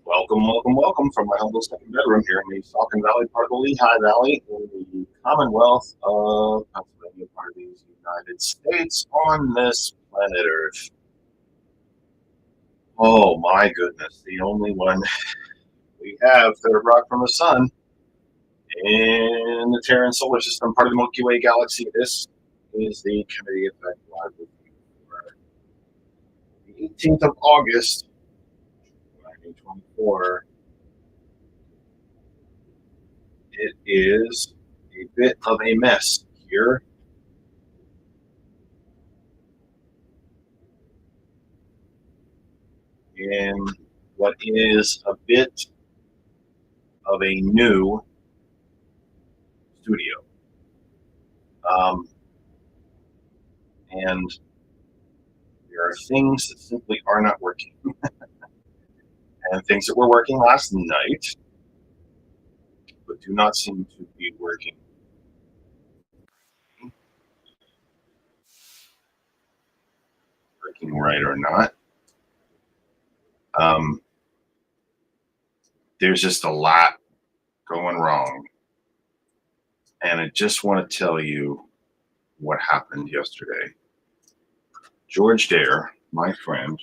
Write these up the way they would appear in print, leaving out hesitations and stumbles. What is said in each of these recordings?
Welcome, welcome, welcome from my humble second bedroom here in the Saucon Valley, part of the Lehigh Valley, in the Commonwealth of Pennsylvania, part of the United States, on this planet Earth. Oh my goodness, the only one we have third rock from the sun in the Terran solar system, part of the Milky Way galaxy. This is the Committee Effect Live Review for the 18th of August, 2024. It is a bit of a mess here. In what is a bit of a new studio. And there are things that simply are not working. And things that were working last night, but do not seem to be working. Working right or not. There's just a lot going wrong. And I just want to tell you what happened yesterday. George Dare, my friend,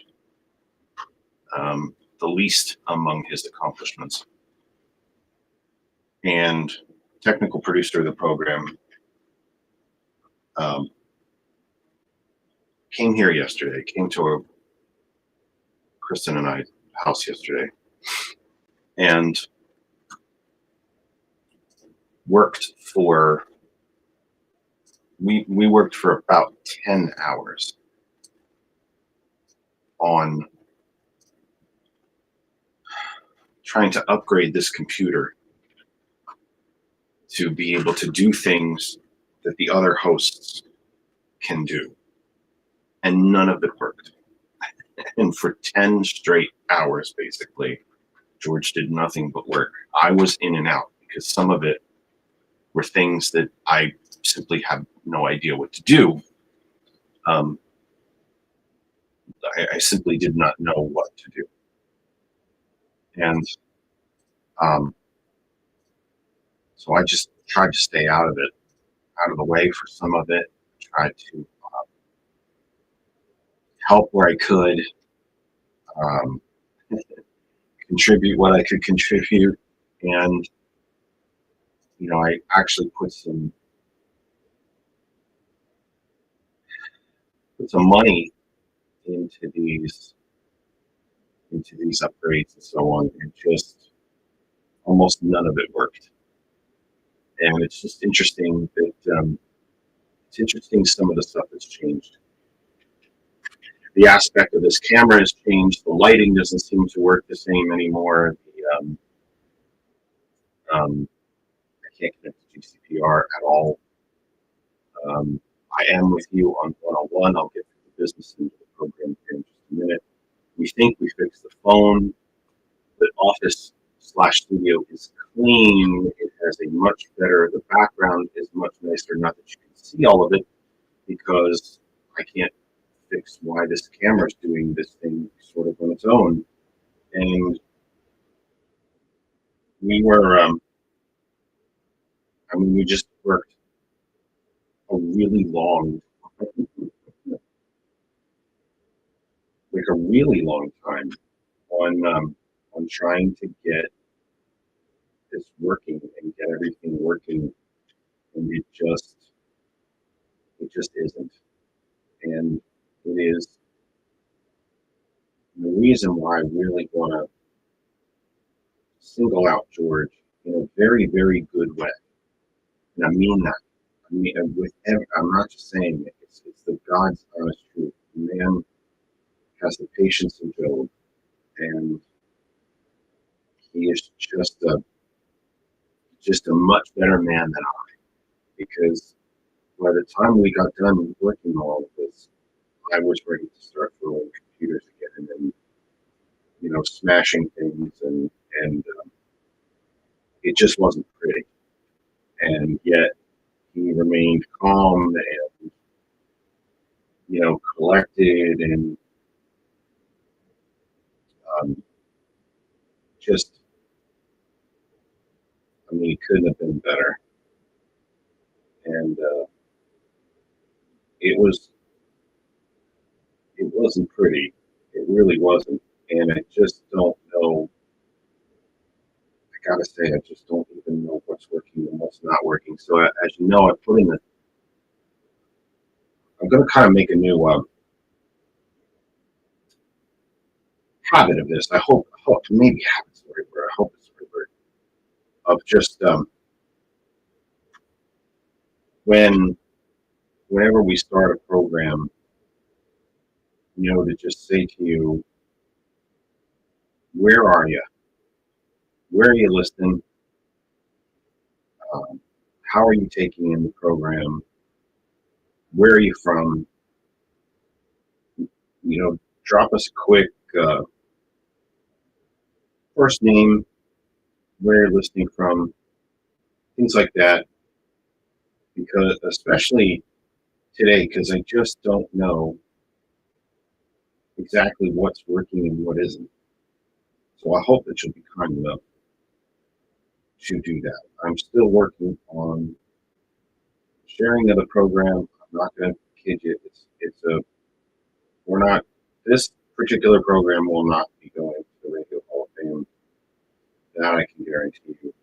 the least among his accomplishments, and technical producer of the program, came here yesterday, came to Kristen and I's house yesterday, and worked for, we worked for about 10 hours on trying to upgrade this computer to be able to do things that the other hosts can do. And none of it worked. And for 10 straight hours, basically, George did nothing but work. I was in and out because some of it were things that I simply had no idea what to do. I simply did not know what to do. And so I just tried to stay out of it, out of the way for some of it, tried to help where I could, um, contribute what I could contribute. And, I actually put some money into these upgrades and so on, and just almost none of it worked. And it's just interesting that some of the stuff has changed. The aspect of this camera has changed. The lighting doesn't seem to work the same anymore. I can't connect to GCPR at all. I am with you on 101. I'll get the business into the program here in just a minute. We think we fixed the phone. The office/studio is clean. It has a much better, the background is much nicer. Not that you can see all of it, because I can't fix why this camera is doing this thing sort of on its own. And we were, we just worked a really long, like a really long time on trying to get this working and get everything working, and it just isn't. And it is the reason why I really want to single out George in a very, very good way. And I mean that. I'm not just saying it. It's the God's honest truth. The man has the patience of Job, and he is just a much better man than I. Because by the time we got done working on all of this, I was ready to start throwing computers again, and then, smashing things, and it just wasn't pretty. And yet he remained calm and, collected, and just, it couldn't have been better. And it wasn't pretty. It really wasn't. And I just don't know. I gotta say, I just don't even know what's working and what's not working. So as you know, I'm going to kind of make a new habit of this. I hope maybe habit's the right word. I hope it's the right word, of just whenever we start a program, to just say to you, where are you? Where are you listening? How are you taking in the program? Where are you from? Drop us a quick first name, where you're listening from, things like that. Because especially today, because I just don't know exactly what's working and what isn't. So I hope that you'll be kind enough to do that. I'm still working on sharing of the program. I'm not going to kid you. This particular program will not be going to the Radio Hall of Fame. That I can guarantee you.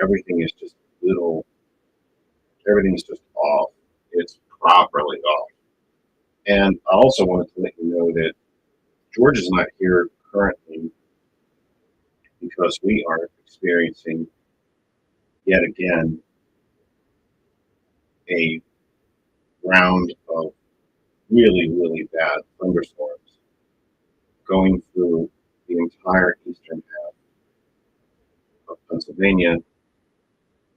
Everything is just off. It's properly off. And I also wanted to let you know that George is not here currently because we are experiencing yet again a round of really, really bad thunderstorms going through the entire eastern half of Pennsylvania.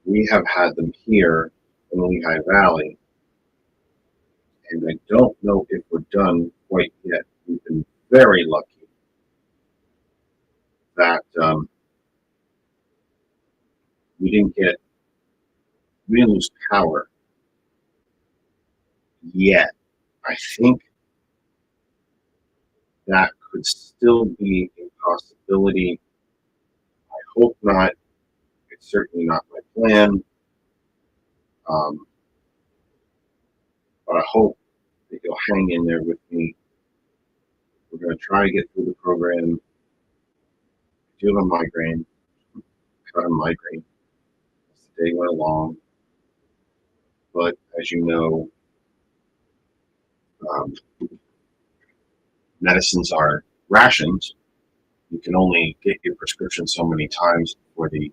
We have had them here in the Lehigh Valley, and I don't know if we're done quite yet. We've been very lucky that we didn't lose power yet. I think that could still be a possibility. I hope not. It's certainly not my plan. But I hope that you'll hang in there with me. We're going to try to get through the program. I do have a migraine. I got a migraine as the day went along. But as you know, medicines are rations. You can only get your prescription so many times before the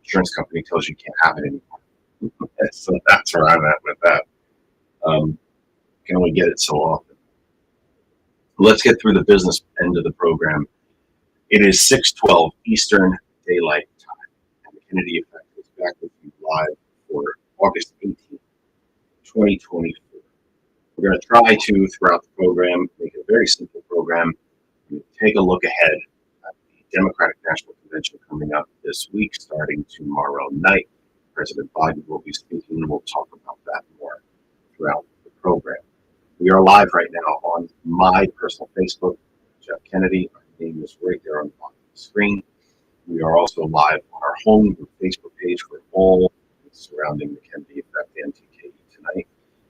insurance company tells you can't have it anymore. So that's where I'm at with that. You can only get it so often. Let's get through the business end of the program. It is 6:12 Eastern Daylight Time, and the Kennedy Effect is back with you live for August 18th, 2024. We're going to try to, throughout the program, make it a very simple program. We're going to take a look ahead at the Democratic National Convention coming up this week, starting tomorrow night. President Biden will be speaking, and we'll talk about that more throughout the program. We are live right now on my personal Facebook, Jeff Kennedy. My name is right there on the screen. We are also live on our home Facebook page for all surrounding the Kennedy Effect and TKE tonight,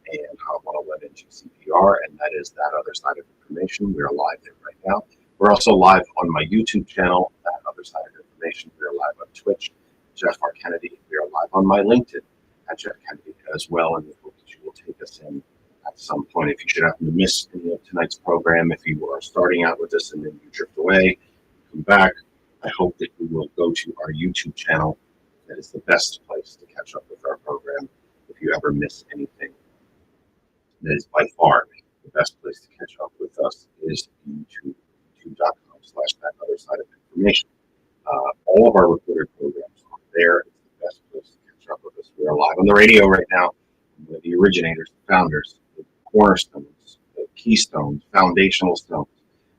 and Hot 111 GCPR, and that is That Other Side of Information. We are live there right now. We're also live on my YouTube channel, That Other Side of Information. We are live on Twitch, Jeff R. Kennedy. We are live on my LinkedIn at Jeff Kennedy as well, and we hope that you will take us in at some point. If you should happen to miss any of tonight's program, if you are starting out with this and then you drift away, come back, I hope that you will go to our YouTube channel. That is the best place to catch up with our program. If you ever miss anything, that is by far the best place to catch up with us is YouTube, youtube.com/That Other Side of Information. All of our recorded programs are there. It's the best place to catch up with us. We are live on the radio right now. We're the originators, the founders, the cornerstones, the keystones, foundational stones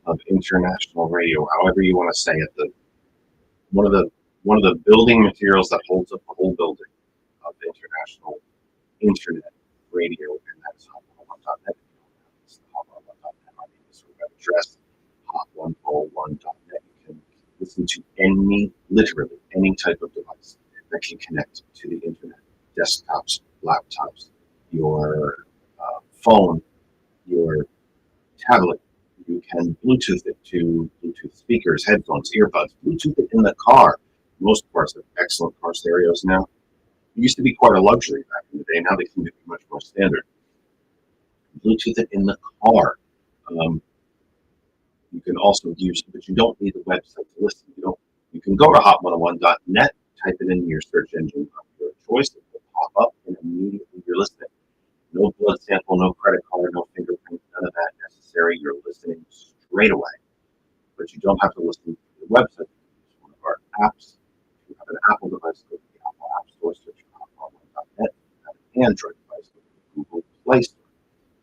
of international radio, however you want to say it. One of the building materials that holds up the whole building of international internet radio, and that's hot101.net. It's the hot101.net. My name is web address, hot101.net. You can listen to literally any type of device that can connect to the internet. Desktops, laptops, your phone, your tablet. You can Bluetooth it to Bluetooth speakers, headphones, earbuds, Bluetooth it in the car. Most cars have excellent car stereos now. It used to be quite a luxury back in the day. Now they seem to be much more standard. Bluetooth it in the car. You can also use, but you don't need the website to listen. You can go to hot101.net, type it in your search engine of your choice. It will pop up, and immediately you're listening. No blood sample, no credit card, no fingerprint, none of that necessary. You're listening straight away. But you don't have to listen to the website. It's one of our apps. If you have an Apple device, go to the Apple App Store, search for hot101.net. If you have an Android device, go to the Google Play Store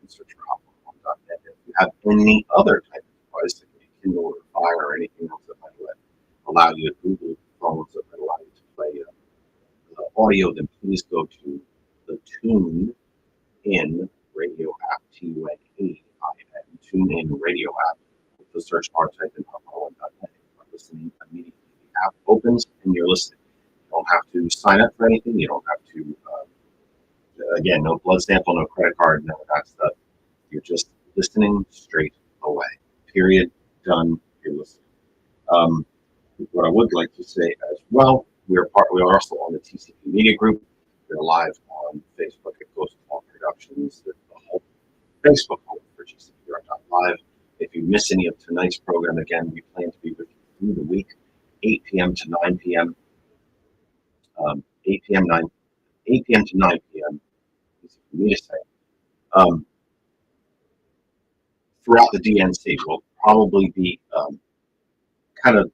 and search for hot101.net. If you have any other type of device, like a Kindle or Fire or anything else that might allow you to Google phones that might allow you to play audio, then please go to the Tune In Radio app, TUNAIN, TuneIn Radio app. With the search bar, type in hot101.net. You are listening immediately. The app opens and you're listening. You don't have to sign up for anything. You don't have to, again, no blood sample, no credit card, none of that stuff. You're just listening straight away. Period. Done. You're listening. What I would like to say as well, we are also on the TCP Media Group. We're live on Facebook at Ghost Talk Productions, the whole Facebook home for GCPR.live. If you miss any of tonight's program, again, we plan to be with you through the week, 8 p.m. to 9 p.m. 8 p.m. to 9 p.m. Easy for me to say. Throughout the DNC, we'll probably be kind of,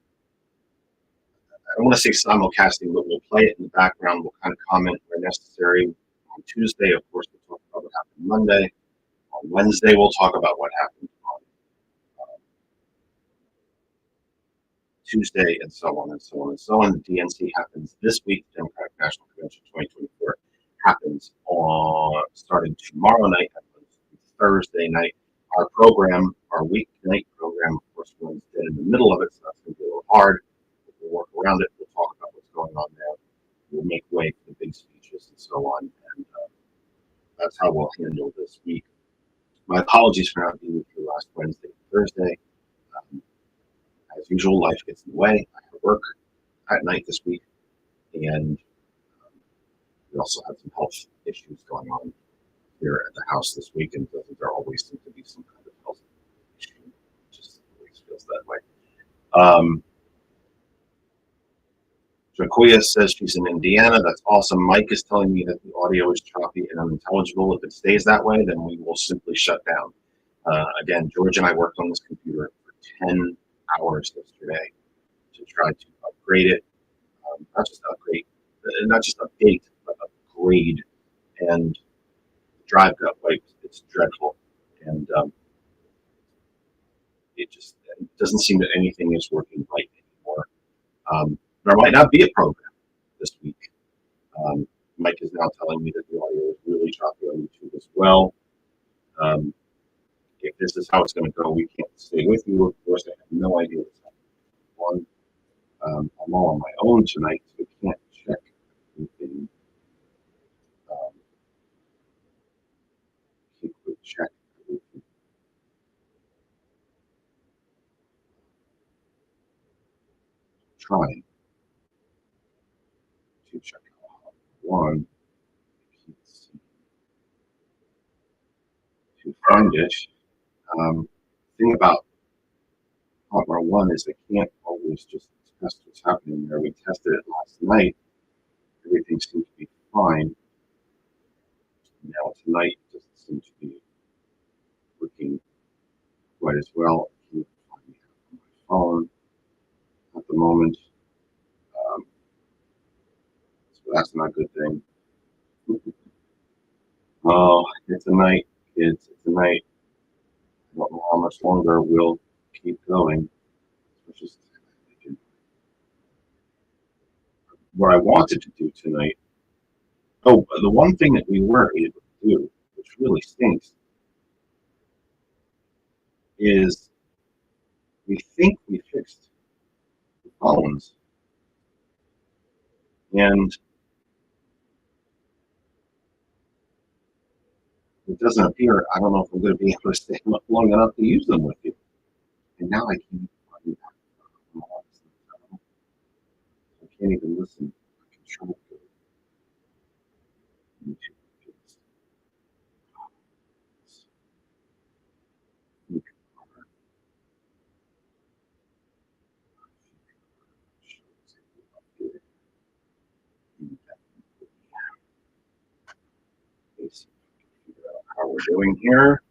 I don't want to say simulcasting, but we'll play it in the background. We'll kind of comment where necessary. On Tuesday, of course, we'll talk about what happened Monday. On Wednesday, we'll talk about what happened on Tuesday, and so on and so on and so on. The DNC happens this week. The Democratic National Convention 2024 happens on starting tomorrow night, Thursday night. Our program, our weeknight program, of course, runs dead in the middle of it, so that's going to be a little hard. We'll work around it. We'll talk about what's going on there. We'll make way for the big speeches and so on, and that's how we'll handle this week. My apologies for not being with you last Wednesday and Thursday. As usual, life gets in the way. I have work at night this week, and we also had some health issues going on here at the house this week, and doesn't there always seem to be some kind of health issue? It just always feels that way. Jacoya says she's in Indiana. That's awesome. Mike is telling me that the audio is choppy and unintelligible. If it stays that way, then we will simply shut down. Again, George and I worked on this computer for 10 hours yesterday to try to upgrade it. Not just update, but upgrade. And the drive got wiped. It's dreadful. And it doesn't seem that anything is working right anymore. There might not be a program this week. Mike is now telling me that the audio is really choppy on YouTube as well. If this is how it's going to go, we can't stay with you. Of course, I have no idea what's happening. I'm all on my own tonight, so I can't check anything. Check everything. Trying to check out one. To find it. Thing about Hotwire One is they can't always just test what's happening there. We tested it last night. Everything seemed to be fine. Now tonight it doesn't seem to be working quite as well. I can't find it on my phone at the moment. So that's not a good thing. Oh, it's a night, kids. It's a night. I don't know how much longer we'll keep going. Which is what I wanted to do tonight. Oh, the one thing that we were able to do, which really stinks, is we think we fixed the phones. And it doesn't appear, I don't know if I'm going to be able to stay long enough to use them with you. And now I can't find it. I can't even listen. I can try to go to YouTube. Figure out how we're doing here.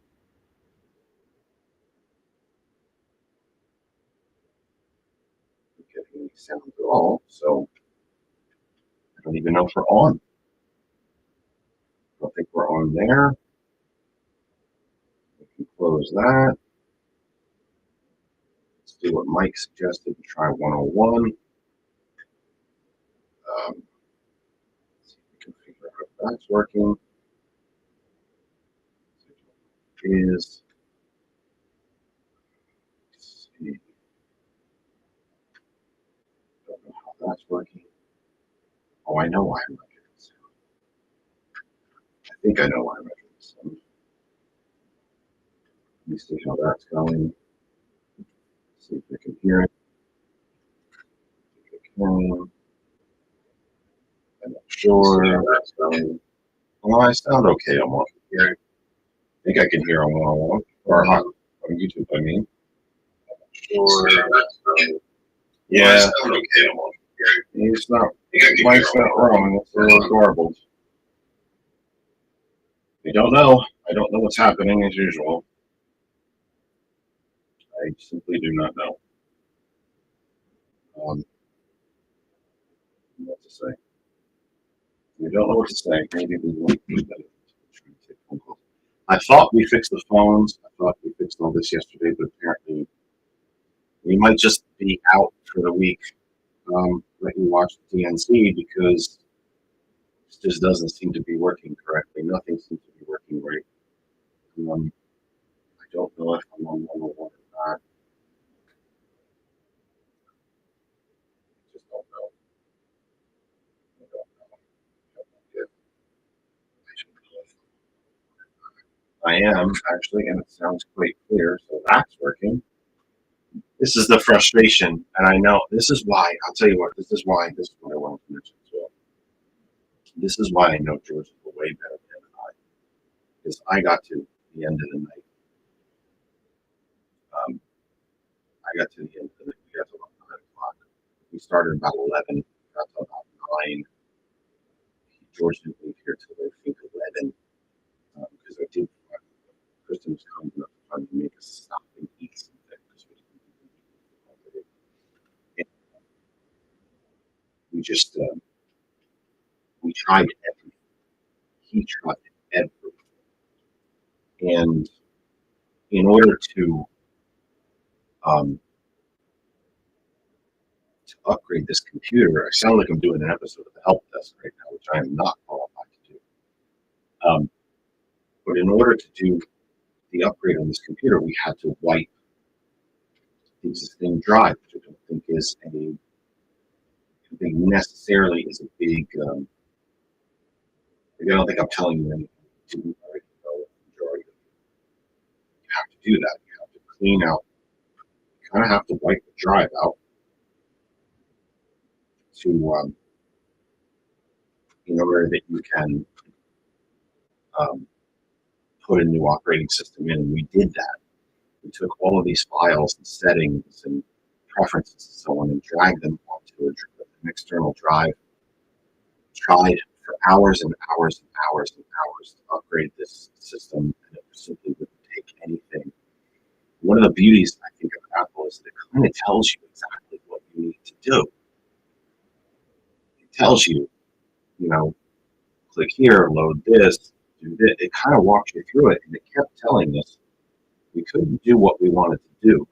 Not getting any sound at all, so I don't even know if we're on. I don't think we're on there. We can close that. Let's do what Mike suggested and try 101. See if we can figure out if that's working. Is see. Don't know how that's working. Oh, I know why I'm not getting sound. I think I know why I'm not getting sound. Let me see how that's going. See if I can hear it. I'm not sure that's going. Well, I sound okay on one here. I think I can hear on 101 or on YouTube. I mean, I'm not sure that's going. Yeah, I sound okay on one here. It's not. Mike's not wrong. It's a little garbled. I don't know. I don't know what's happening as usual. I simply do not know. What to say? We don't know what to say. Maybe we won't do that. I thought we fixed the phones. I thought we fixed all this yesterday, but apparently we might just be out for the week. Let you watch DNC because it just doesn't seem to be working correctly. Nothing seems to be working right. I don't know if I'm on 101 or not. I just don't know. I don't know. I am actually, and it sounds quite clear, so that's working. This is the frustration, and I know this is why. I'll tell you what. This is why. This is what I wanted to mention as well. This is why I know George is way better than I, because I got to the end of the night. I got to the end of the night. We got to about 9 o'clock. We started about 11. Got to about 9. George didn't leave here till I think 11 because I did. Kristen was kind enough to finally make us stop and eat something because we didn't eat it. We just we tried everything. He tried everything, and in order to upgrade this computer, I sound like I'm doing an episode of the help desk right now, which I am not qualified to do. But in order to do the upgrade on this computer, we had to wipe the existing drive, which I don't think is necessarily is a big. I don't think I'm telling you anything you didn't already know the majority of it. You have to do that. You have to clean out. You kind of have to wipe the drive out to in order that you can put a new operating system in. And we did that. We took all of these files and settings and preferences and so on and dragged them onto an external drive. Tried for hours and hours and hours and hours to upgrade this system, and it simply wouldn't take anything. One of the beauties, I think, of Apple is that it kind of tells you exactly what you need to do. It tells you, click here, load this, do this. It kind of walks you through it, and it kept telling us we couldn't do what we wanted to do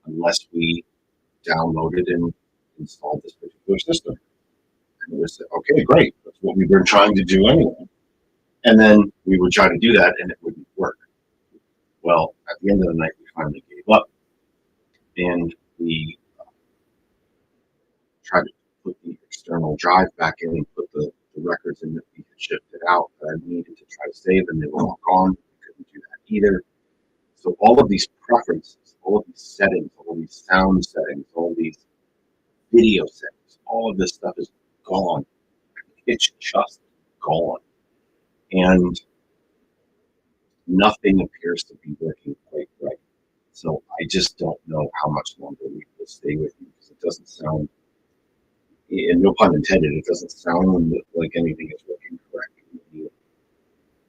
unless we downloaded and installed this particular system. And it was, okay, great. That's what we were trying to do anyway. And then we would try to do that, and it wouldn't work. Well, at the end of the night, we finally gave up, and we tried to put the external drive back in and put the records in that we had shifted out that I needed to try to save, and they were all gone. We couldn't do that either. So all of these preferences, all of these settings, all of these sound settings, all of these video settings, all of this stuff is gone. It's just gone. And nothing appears to be working quite right. So I just don't know how much longer we will stay with you, because it doesn't sound, and no pun intended, it doesn't sound like anything is working correctly.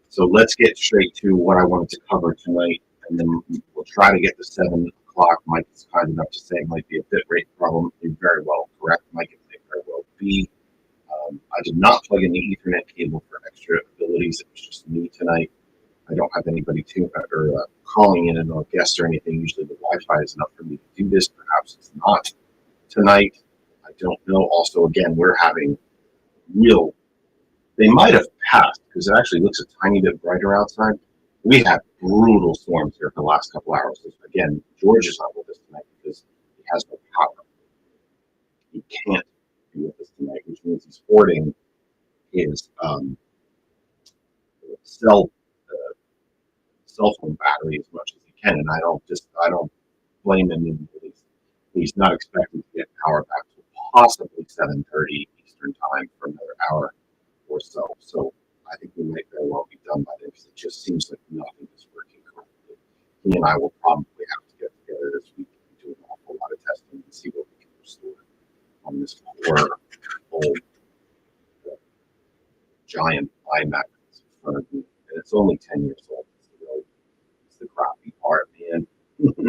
So let's get straight to what I wanted to cover tonight, and then we'll try to get to 7 o'clock. Mike is kind enough to say it might be a bit rate problem. You're very well correct, Mike. It may very well be. I did not plug in the Ethernet cable for extra abilities. It was just me tonight. I don't have anybody calling in and no guests or anything. Usually the Wi-Fi is enough for me to do this. Perhaps it's not tonight. I don't know. Also, again, we're having they might have passed because it actually looks a tiny bit brighter outside. We had brutal storms here for the last couple hours. Again, George is not with us tonight because he has no power. He can't be with us tonight, which means he's hoarding his cell phone battery as much as he can, and I don't blame him. He's not expecting to get power back to possibly 7:30 Eastern time for another hour or so. So I think we might very well be done by then, because it just seems like nothing is working correctly. He and I will probably have to get together this week and do an awful lot of testing and see what we can restore on this poor old giant iMac that's in front of me. And it's only 10 years old. It's the crappy part, man.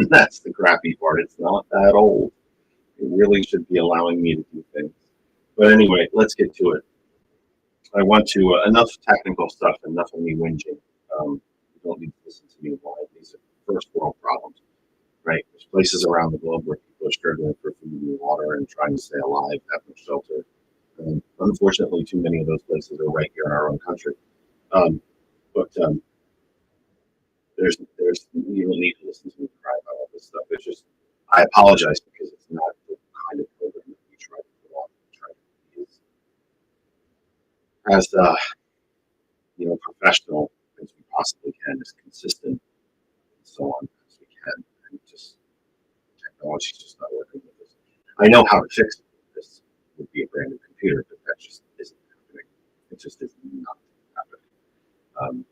That's the crappy part. It's not that old. It really should be allowing me to do things. But anyway, let's get to it. I want to, enough technical stuff, enough of me whinging. You don't need to listen to me why these are first world problems, right? There's places around the globe where people are struggling for food and water and trying to stay alive, have no shelter. And unfortunately, too many of those places are right here in our own country. But you don't need to listen to me cry about all this stuff. It's just I apologize because it's not the kind of program that we try to put on. We try to be as professional as we possibly can, as consistent and so on as we can. And just technology's just not working with this. I know how to fix it. This would be a brand new computer, but that just isn't happening. It just is not happening.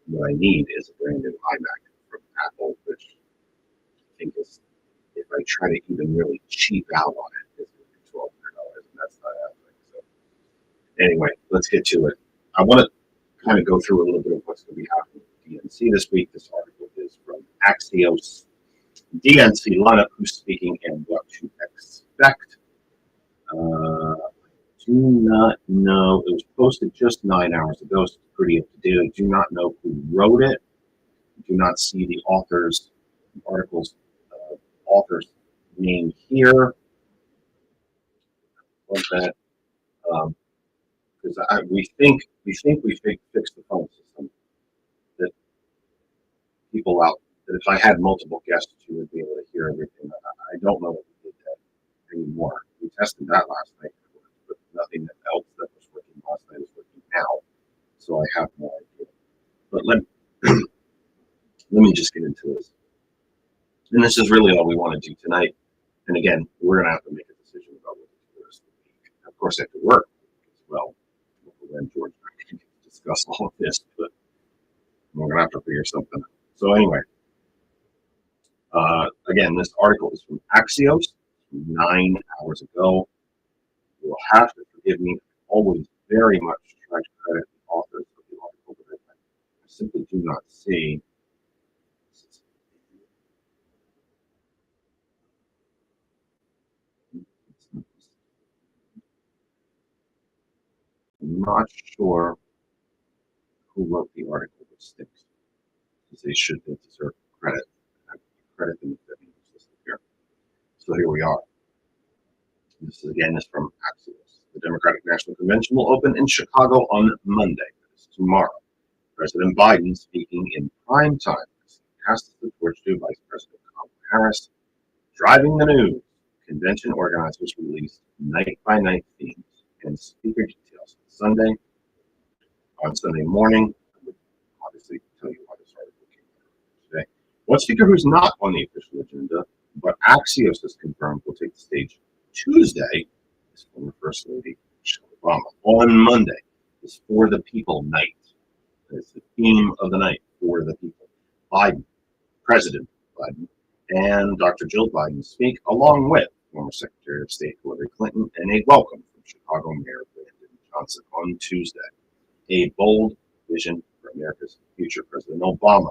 What I need is a brand new iMac from Apple, which I think is, if I try to even really cheap out on it, it's going to be $1,200, and that's not happening. So anyway, let's get to it. I want to kind of go through a little bit of what's going to be happening with DNC this week. This article is from Axios. DNC lineup, who's speaking, and what to expect. Do not know. It was posted just 9 hours ago, so it's pretty up to date. I do not know who wrote it. I do not see the author's name here. Like that, because we think we fixed the phone system. That people out. That if I had multiple guests, you would be able to hear everything. I don't know if we did that anymore. We tested that last night, but nothing else that was working last night is working now. So I have no idea. But let me just get into this. And this is really all we want to do tonight. And again, we're going to have to make a decision about what to do the rest of the week. Of course, I have to work as well. When George and I can discuss all of this, but we're going to have to figure something out. So anyway, again, this article is from Axios, 9 hours ago. You will have to forgive me. I always very much try to credit the authors of the article, but I simply do not see. I'm not sure who wrote the article, which stinks, because they deserve credit. I credit them if that means listed here. So here we are. This again is from Axios. The Democratic National Convention will open in Chicago on Monday. That is tomorrow. President Biden speaking in prime time as he passes the torch to Vice President Kamala Harris. Driving the news, convention organizers released night-by-night themes and speaker details on Sunday morning. I would obviously tell you why this article came out today. One speaker who's not on the official agenda, but Axios has confirmed will take the stage Tuesday is former First Lady Michelle Obama. On Monday is For the People Night. That's the theme of the night, For the People. Biden, President Biden, and Dr. Jill Biden speak, along with former Secretary of State Hillary Clinton, and a welcome from Chicago Mayor Brandon Johnson on Tuesday. A bold vision for America's future. President Obama,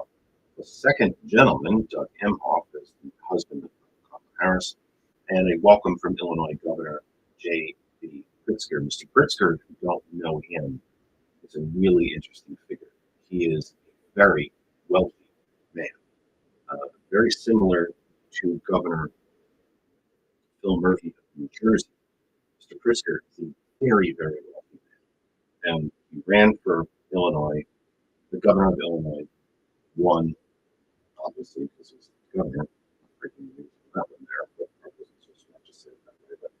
the second gentleman, Doug Emhoff, is the husband of Kamala Harris, and a welcome from Illinois Governor J.B. Pritzker. Mr. Pritzker, if you don't know him, is a really interesting figure. He is a very wealthy man, very similar to Governor Phil Murphy of New Jersey. Mr. Pritzker is a very, very wealthy man, and he ran for Illinois. The governor of Illinois won, obviously, because he's the governor. Breaking news on that one there, but I wasn't so smart to say it that way. But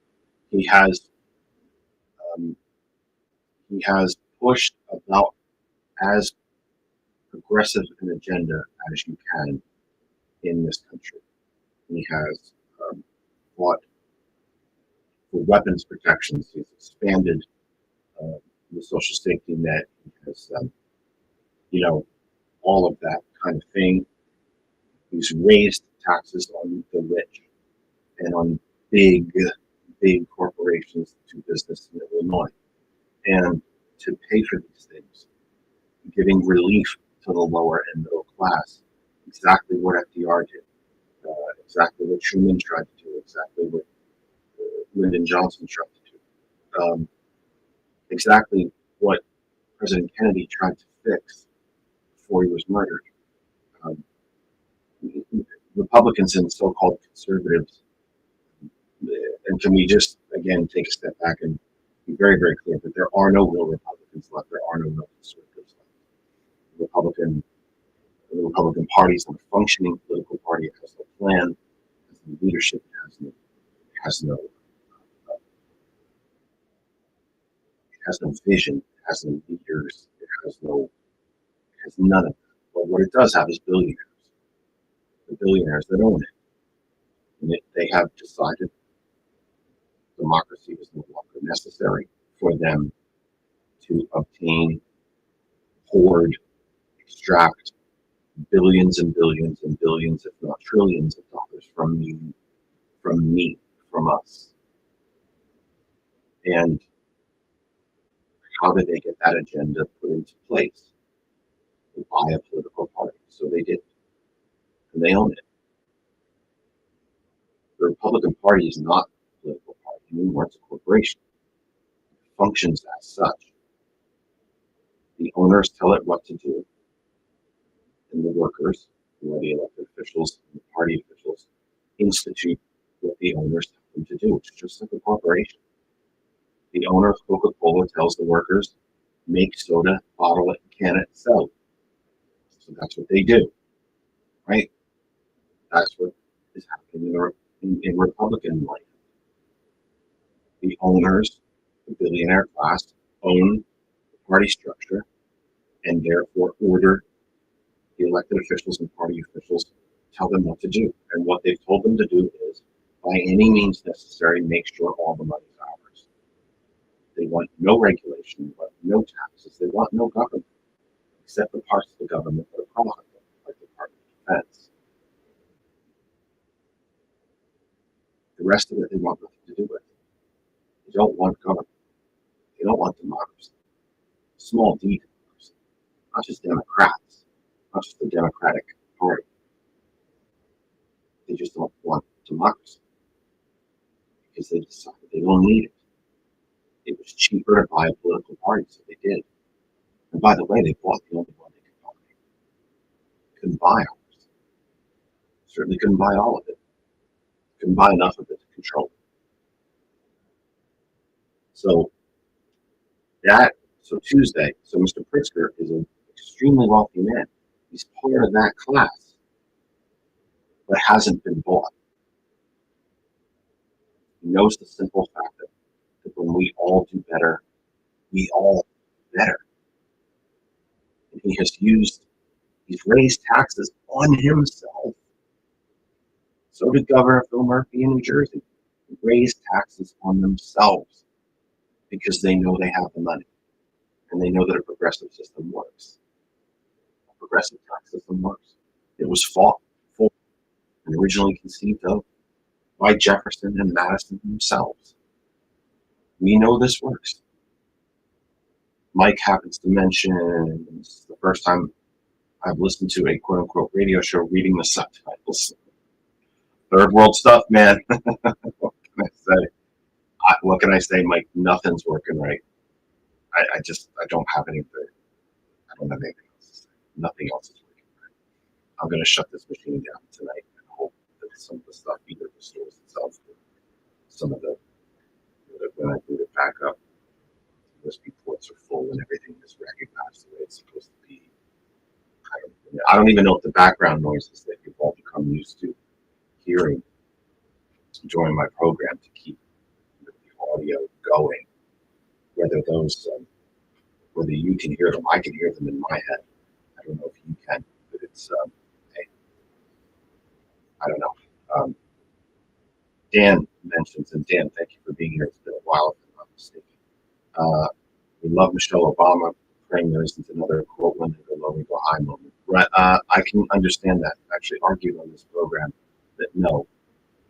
he has pushed about as progressive an agenda as you can in this country. He has fought for weapons protections. He's expanded the social safety net. He has, all of that kind of thing. He's raised taxes on the rich and on big corporations to business in Illinois. And to pay for these things, giving relief to the lower and middle class, exactly what FDR did, exactly what Truman tried to do, exactly what Lyndon Johnson tried to do, exactly what President Kennedy tried to fix before he was murdered. Um, Republicans and so-called conservatives, and can we just again take a step back and be very, very clear that there are no real Republicans left. There are no real conservatives left. The Republican Party is not a functioning political party. It has no plan, it has no leadership, it has no vision, it has no leaders, it has none of that. But what it does have is billionaires, the billionaires that own it. And they have decided democracy is no longer necessary for them to obtain, hoard, extract billions and billions and billions, if not trillions of dollars from you, from me, from us. And how did they get that agenda put into place? They buy a political party. So they did. And they own it. The Republican Party is not a political party anymore. It's a corporation. It functions as such. The owners tell it what to do. And the workers, who are the elected officials and the party officials, institute what the owners tell them to do. It's just like a corporation. The owner of Coca-Cola tells the workers, make soda, bottle it, can it, sell it. So that's what they do, right? That's what is happening in Republican life. The owners, the billionaire class, own the party structure and therefore order the elected officials and party officials, tell them what to do. And what they've told them to do is, by any means necessary, make sure all the money's ours. They want no regulation, they want no taxes, they want no government, except the parts of the government that are profitable, like the Department of Defense. The rest of it, they want nothing to do with. They don't want government. They don't want democracy. Small d democracy. Not just Democrats, not just the Democratic Party. They just don't want democracy because they decided they don't need it. It was cheaper to buy a political party, so they did. And by the way, they bought the only one they could buy. Couldn't buy ours. Certainly couldn't buy all of it. Couldn't buy enough of it to control it. So Tuesday, so Mr. Pritzker is an extremely wealthy man. He's part of that class, but hasn't been bought. He knows the simple fact that when we all do better, we all better. And he's raised taxes on himself. So did Governor Phil Murphy in New Jersey. They raised taxes on themselves because they know they have the money. And they know that a progressive system works. A progressive tax system works. It was fought for and originally conceived of by Jefferson and Madison themselves. We know this works. Mike happens to mention, this is the first time I've listened to a quote-unquote radio show reading the subtitles. Third world stuff, man. What can I say? What can I say, Mike? Nothing's working right. I don't have anything. I don't have anything else to say. Nothing else is working right. I'm going to shut this machine down tonight and hope that some of the stuff either restores itself or some of the, when I boot it back up, those reports are full and everything is recognized the way it's supposed to be. I don't even know if the background noises that you've all become used to hearing during my program to keep the audio going, whether you can hear them, I can hear them in my head. I don't know if you can, but it's, hey, I don't know. Dan mentions, and Dan, thank you for being here. It's been a while, if I'm not mistaken. We love Michelle Obama, praying there isn't another quote, when they go low, we go high moment. Right, I can understand that. I actually argued on this program that no,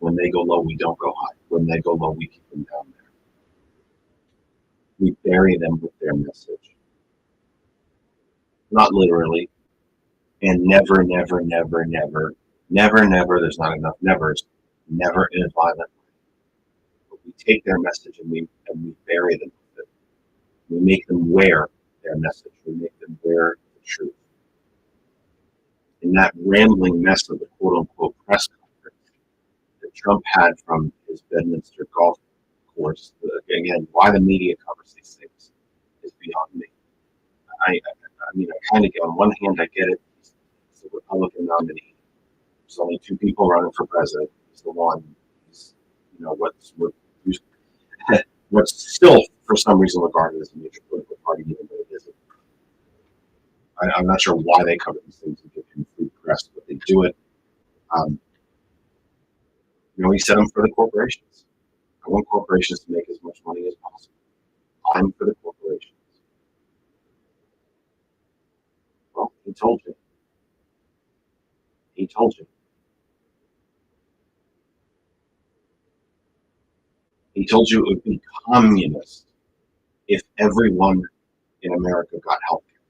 when they go low, we don't go high. When they go low, we keep them down there. We bury them with their message. Not literally, and never, never, never, never, never, never, there's not enough nevers, never in a violent way. But we take their message and we bury them with it. We make them wear their message. We make them wear the truth. in that rambling mess of the quote-unquote press conference that Trump had from his Bedminster golf course. Again, why the media covers these things is beyond me. I mean, I kind of get, on one hand, I get it. He's the Republican nominee. There's only two people running for president. He's the one. He's, what's still, for some reason, regarded as a major political party, even though it isn't. I'm not sure why they cover these things and give him free press, but they do it. He set them for the corporations. I want corporations to make as much money as possible. I'm for the corporations. Well, he told you. He told you. He told you it would be communist if everyone in America got health care.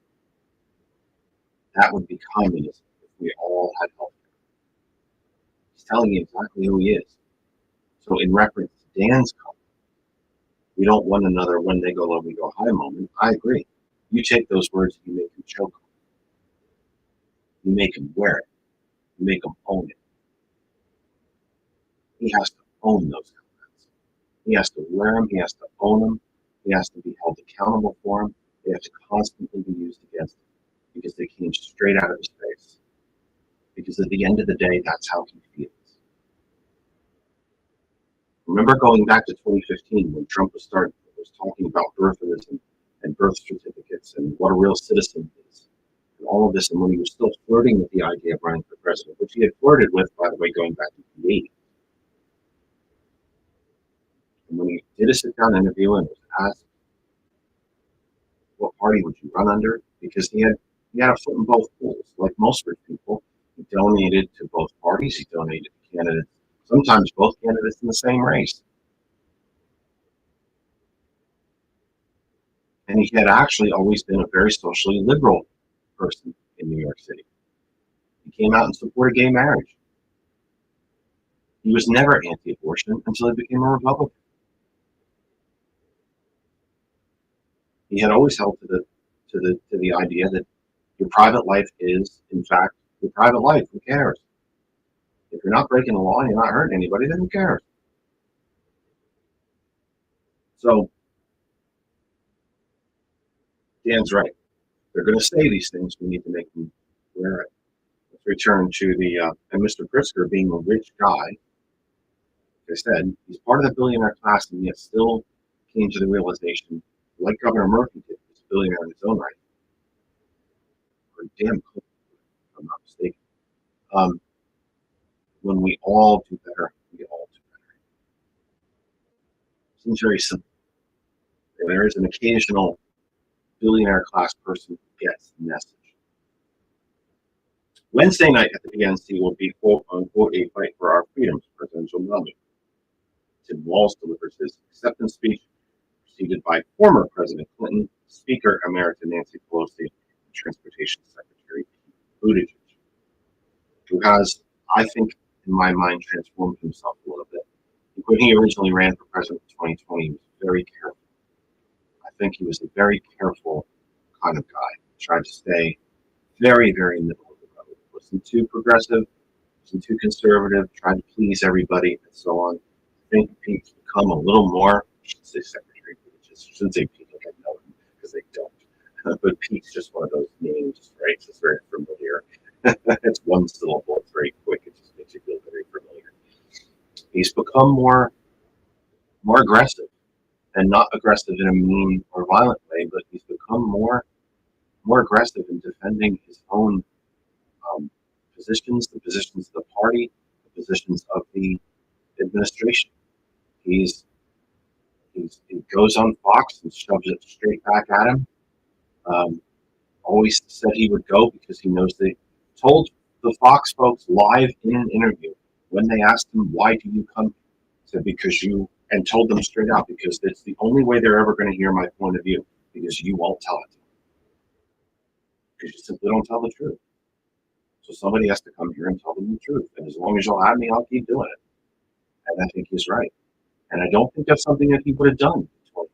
That would be communism if we all had health care. He's telling you exactly who he is. So in reference to Dan's comment, we don't want another when they go low, we go high moment. I agree. You take those words, you make him choke on it. You make him wear it. You make him own it. He has to own those comments. He has to wear them. He has to own them. He has to be held accountable for them. They have to constantly be used against him because they came straight out of his face. Because at the end of the day, that's how he feels. Remember going back to 2015 when Trump was talking about birthers and birth certificates and what a real citizen is and all of this, and when he was still flirting with the idea of running for president, which he had flirted with, by the way, going back to the 80s. And when he did a sit-down interview and was asked, what party would you run under? Because he had a foot in both pools. Like most rich people, he donated to both parties. He donated to candidates, sometimes both candidates in the same race. And he had actually always been a very socially liberal person in New York City. He came out and supported gay marriage. He was never anti-abortion until he became a Republican. He had always held to the idea that your private life is, in fact, your private life. Who cares? If you're not breaking the law and you're not hurting anybody, then who cares? So Dan's right. They're going to say these things. We need to make them wear it. Let's return to and Mr. Pritzker being a rich guy. Like I said, he's part of the billionaire class, and yet still came to the realization, like Governor Murphy did, he's a billionaire in his own right. Or damn close, if I'm not mistaken. When we all do better, we all do better. Seems very simple. There is an occasional billionaire class person who gets the message. Wednesday night at the DNC will be quote unquote a fight for our freedoms presidential nominee. Tim Walz delivers his acceptance speech, preceded by former President Clinton, Speaker Emerita Nancy Pelosi, and Transportation Secretary Pete Buttigieg, who has, I think, in my mind, transformed himself a little bit. When he originally ran for president in 2020, he was very careful. I think he was a very careful kind of guy. He tried to stay very, very middle of the road. Wasn't too progressive, wasn't too conservative, tried to please everybody, and so on. I think Pete's become a little more, I should say Secretary Buttigieg. I shouldn't say Pete like I know him, because they don't. But Pete's just one of those names, right? It's just very familiar. It's one syllable, it's very quick, it just makes you feel very familiar. He's become more aggressive, and not aggressive in a mean or violent way, but he's become more aggressive in defending his own positions, the positions of the party, the positions of the administration. He goes on Fox and shoves it straight back at him. Always said he would go because he knows they told the Fox folks live in an interview when they asked him, why do you come? He said, because you, and told them straight out, because it's the only way they're ever going to hear my point of view, because you won't tell it to them. Because you simply don't tell the truth. So somebody has to come here and tell them the truth. And as long as you'll have me, I'll keep doing it. And I think he's right. And I don't think that's something that he would have done in 2020.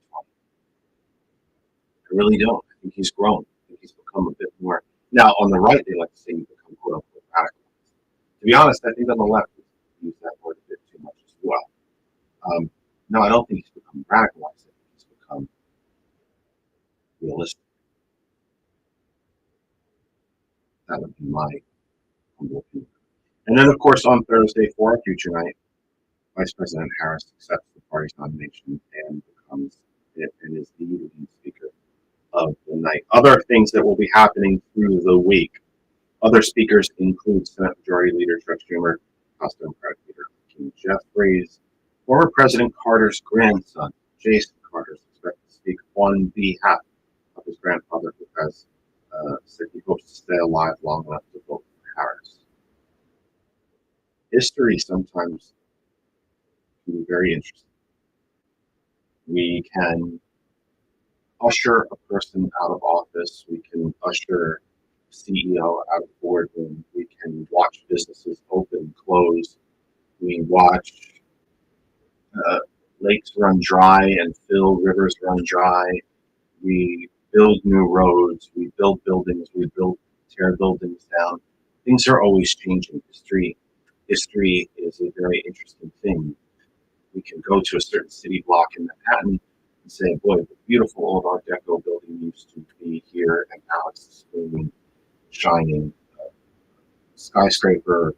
I really don't. I think he's grown. I think he's become a bit more. Now, on the right, they like to say you become quote unquote To be honest, I think on the left we use that word a bit too much as well. No, I don't think he's become radicalized. I think he's become realistic. That would be my humble opinion. And then, of course, on Thursday for our future night, Vice President Harris accepts the party's nomination and becomes and is the leading speaker of the night. Other things that will be happening through the week. Other speakers include Senate Majority Leader Chuck Schumer, House Democratic Leader Hakeem Jeffries, former President Carter's grandson, Jason Carter, is expected to speak on behalf of his grandfather, who has said he hopes to stay alive long enough to vote for Harris. History sometimes can be very interesting. We can usher a person out of office. We can usher a CEO out of the boardroom. We can watch businesses open, close. We watch lakes run dry and fill, rivers run dry. We build new roads. We build buildings. We tear buildings down. Things are always changing. History is a very interesting thing. We can go to a certain city block in Manhattan and say, boy, the beautiful old Art Deco building used to be here, and now it's this gleaming, shining skyscraper.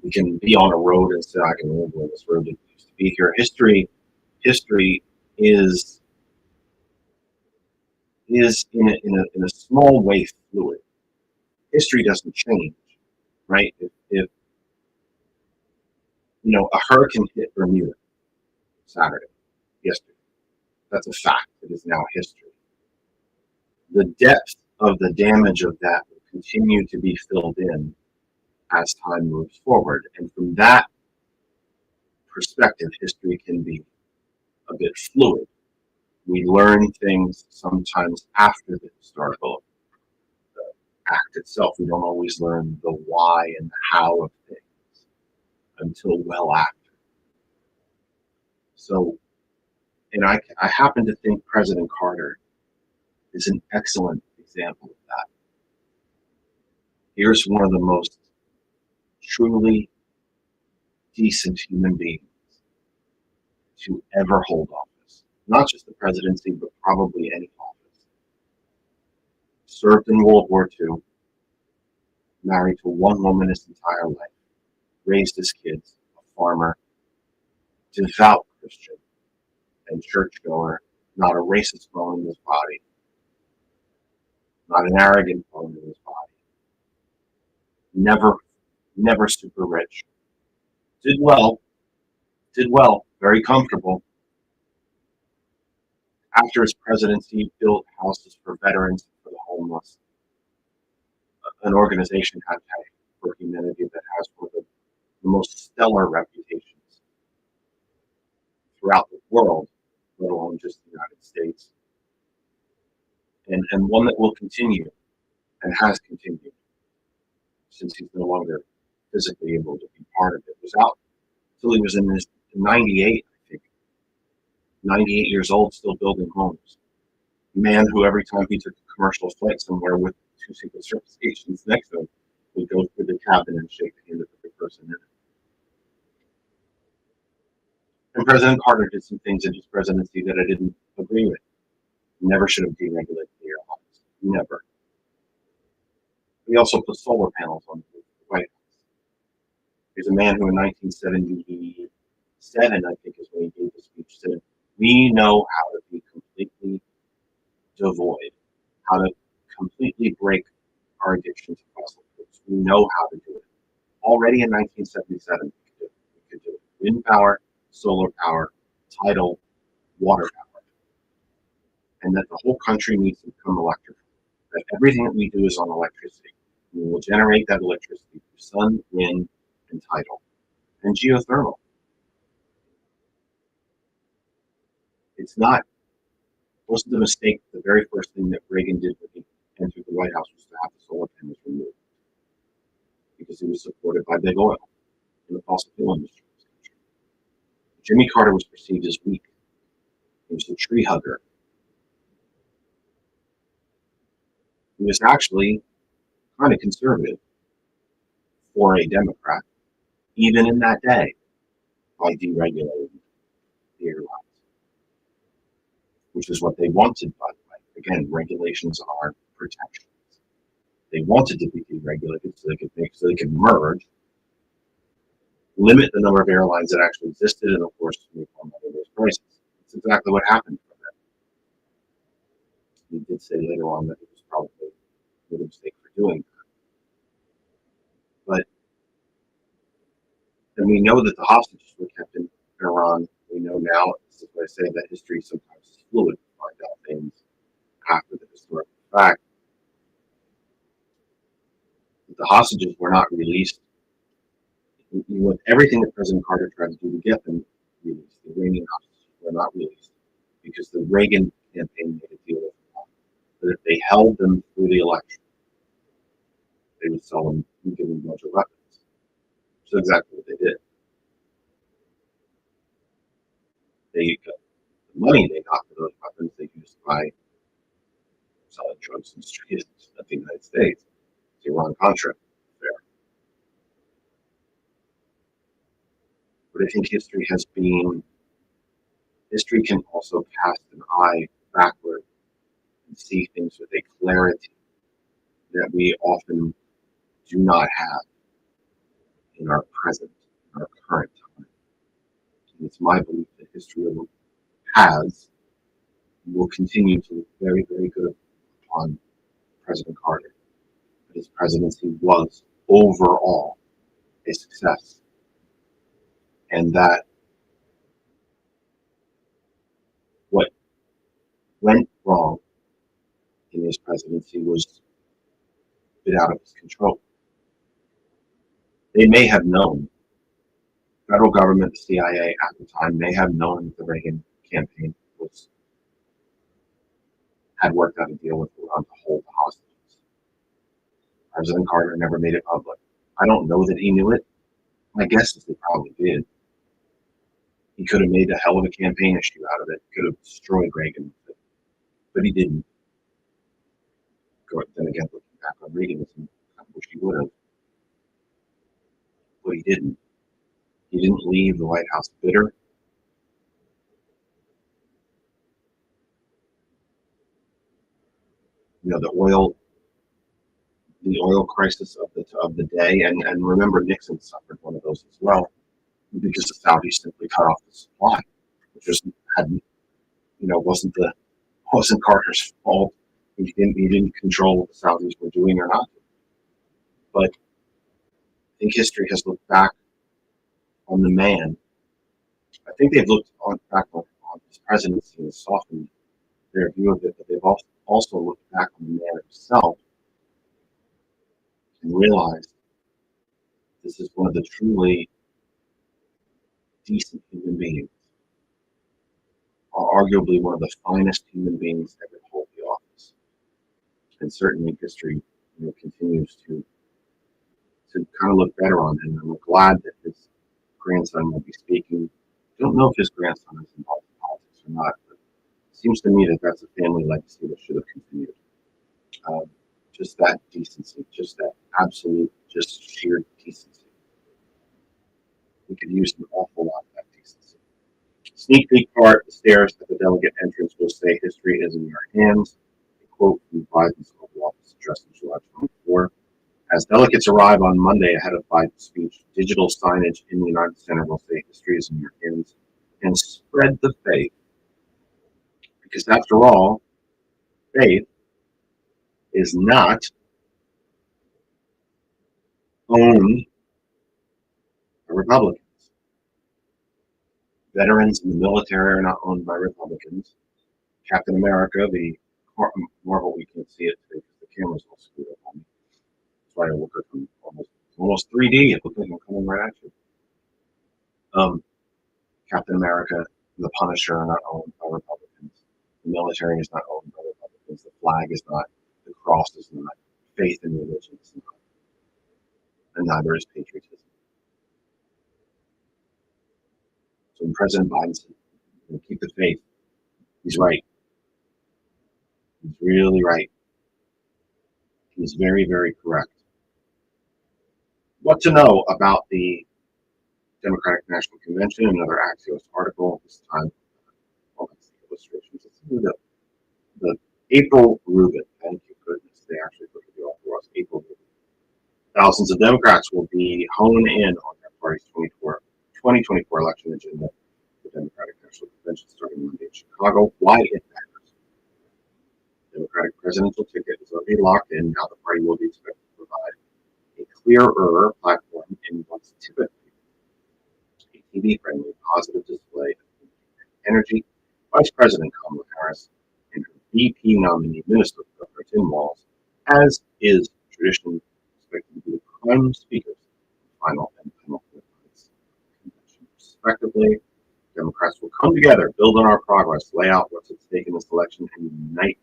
We can be on a road and say, I can remember when this road used to be here. History is in a small way fluid. History doesn't change, right? If a hurricane hit Bermuda Saturday, yesterday, that's a fact. It is now history. The depth of the damage of that will continue to be filled in as time moves forward. And from that perspective, history can be a bit fluid. We learn things sometimes after the historical act itself. We don't always learn the why and the how of things until well after. So, and I happen to think President Carter is an excellent example of that. Here's one of the most truly decent human beings to ever hold office. Not just the presidency, but probably any office. Served in World War II, married to one woman his entire life, raised his kids, a farmer, devout Christian, and churchgoer, not a racist bone in his body, not an arrogant bone in his body, never super rich, did well, very comfortable. After his presidency, he built houses for veterans, for the homeless, an organization for humanity that has one of the most stellar reputations throughout the world, let alone just the United States, and one that will continue and has continued since he's no longer physically able to be part of it. Was out until he was in his 98, I think. 98 years old, still building homes. A man who every time he took a commercial flight somewhere with 2 Secret Service agents next to him would go through the cabin and shake the hand of every person in it. And President Carter did some things in his presidency that I didn't agree with. He never should have deregulated the airlines. Never. He also put solar panels on the White House. He's a man who in 1977, I think is when he gave the speech, said, we know how to be completely devoid, how to completely break our addiction to fossil fuels. We know how to do it. Already in 1977, we could do it. Wind power, solar power, tidal, water power. And that the whole country needs to become electric. That everything that we do is on electricity. We will generate that electricity through sun, wind, and tidal, and geothermal. It's not. Wasn't the mistake. The very first thing that Reagan did when he entered the White House was to have the solar panels removed, because he was supported by big oil and the fossil fuel industry in this country. Jimmy Carter was perceived as weak. He was a tree hugger. He was actually kind of conservative. for a Democrat, even in that day, by deregulating the airlines, which is what they wanted, by the way. Again, regulations are protections. They wanted to be deregulated so they could merge, limit the number of airlines that actually existed, and of course, make more money those prices. That's exactly what happened from that. He did say later on that it was probably a mistake for doing that. But, and we know that the hostages were kept in Iran. We know now, this is what I say, that history sometimes is fluid. To find out things after the historical fact. But the hostages were not released. With everything that President Carter tried to do to get them released, the Iranian hostages were not released because the Reagan campaign made a deal with them that if they held them through the election, they would sell them and give them a bunch of weapons. So exactly what they did. They got the money they got for those weapons they used by selling drugs in the streets of the United States. It's Iran-Contra affair. But I think history can also cast an eye backward and see things with a clarity that we often do not have in our present, in our current time. And it's my belief that history will continue to look very, very good upon President Carter. That his presidency was overall a success. And that what went wrong in his presidency was a bit out of his control. They may have known, federal government, the CIA at the time may have known that the Reagan campaign had worked out a deal with Iran to hold the hostages. President Carter never made it public. I don't know that he knew it. My guess is he probably did. He could have made a hell of a campaign issue out of it. Could have destroyed Reagan with it. But he didn't. Then again, looking back on Reaganism, I wish he would have. But he didn't. He didn't leave the White House bitter. You know, the oil crisis of the day, and remember Nixon suffered one of those as well, because the Saudis simply cut off the supply, which wasn't Carter's fault. He didn't control what the Saudis were doing or not. But I think history has looked back on the man. I think they've looked back on his presidency and softened their view of it, but they've also looked back on the man himself and realized this is one of the truly decent human beings, or arguably one of the finest human beings ever to hold the office. And certainly history continues to kind of look better on him. And I'm glad that his grandson will be speaking. I don't know if his grandson is involved in politics or not, but it seems to me that that's a family legacy that should have continued. Just that decency, just that absolute, just sheer decency. We could use an awful lot of that decency. Sneak peek part, the stairs at the delegate entrance will say, "History is in your hands." A quote from Biden's Oval Office address in July 24. As delegates arrive on Monday ahead of Biden's speech, digital signage in the United Center will say, "History is in your hands," and spread the faith. Because after all, faith is not owned by Republicans. Veterans in the military are not owned by Republicans. Captain America, the Marvel, we can't see it today because the camera's all screwed up on me. That's why I look at them almost 3D. It looks like I'm coming right at you. Captain America, the Punisher are not owned by Republicans. The military is not owned by Republicans. The flag is not. The cross is not. Faith in religion is not. And neither is patriotism. So when President Biden said, "Keep the faith," he's right. He's really right. He's very, very correct. What to know about the Democratic National Convention? Another Axios article. This time, well, that's the illustrations. It's the April Rubin. Thank you, goodness. They actually put the author was April Rubin. Thousands of Democrats will be honed in on their party's 2024 election agenda. The Democratic National Convention starting Monday in Chicago. Why it matters. The Democratic presidential ticket is already locked in. Now the party will be expected to provide a clearer platform in what's typically a TV-friendly, positive display of energy. Vice President Kamala Harris and her VP nominee, Minister Governor Tim Walz, as is tradition, expected to be the prime speakers of final and penultimate nights convention. Respectively, Democrats will come together, build on our progress, lay out what's at stake in this election, and unite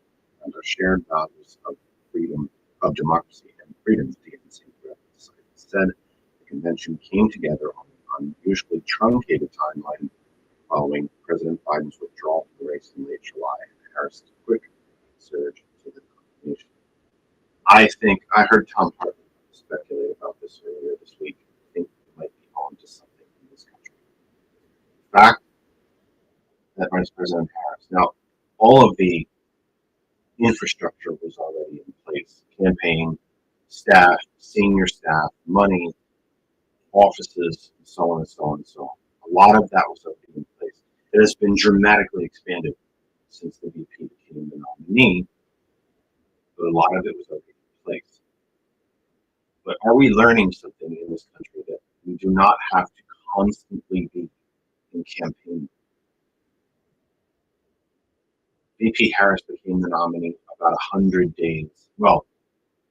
under shared values of freedom, of democracy, and freedom, the DNC said. The convention came together on an unusually truncated timeline following President Biden's withdrawal from the race in late July and Harris's quick surge to the nomination. I think I heard Tom Hartman speculate about this earlier this week. I think we might be on to something in this country. The fact that Vice President Harris, now all of the infrastructure was already in place: campaign, staff, senior staff, money, offices, and so on and so on and so on. A lot of that was already in place. It has been dramatically expanded since the VP became the nominee, but a lot of it was already in place. But are we learning something in this country that we do not have to constantly be in campaign? VP Harris became the nominee about 100 days. Well,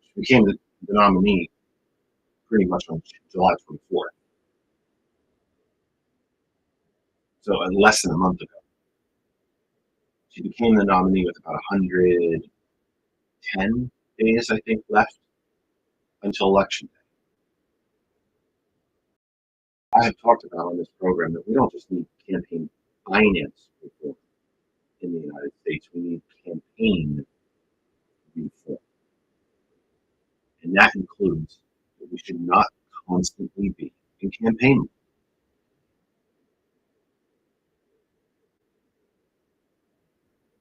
she became the nominee pretty much on July 24th. So less than a month ago. She became the nominee with about 110 days, I think, left until Election Day. I have talked about on this program that we don't just need campaign finance reform in the United States, we need campaign reform. And that includes that we should not constantly be in campaign.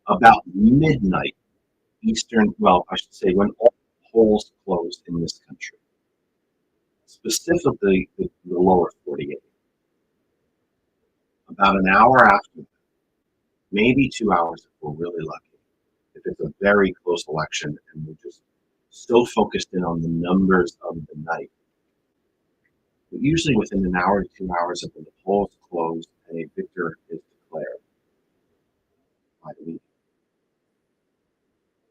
About midnight Eastern, well, I should say when all polls closed in this country, specifically the lower 48, about an hour after, maybe 2 hours if we're really lucky, if it's a very close election and we're just so focused in on the numbers of the night. But usually within an hour to 2 hours of when the polls close and a victor is declared by the media,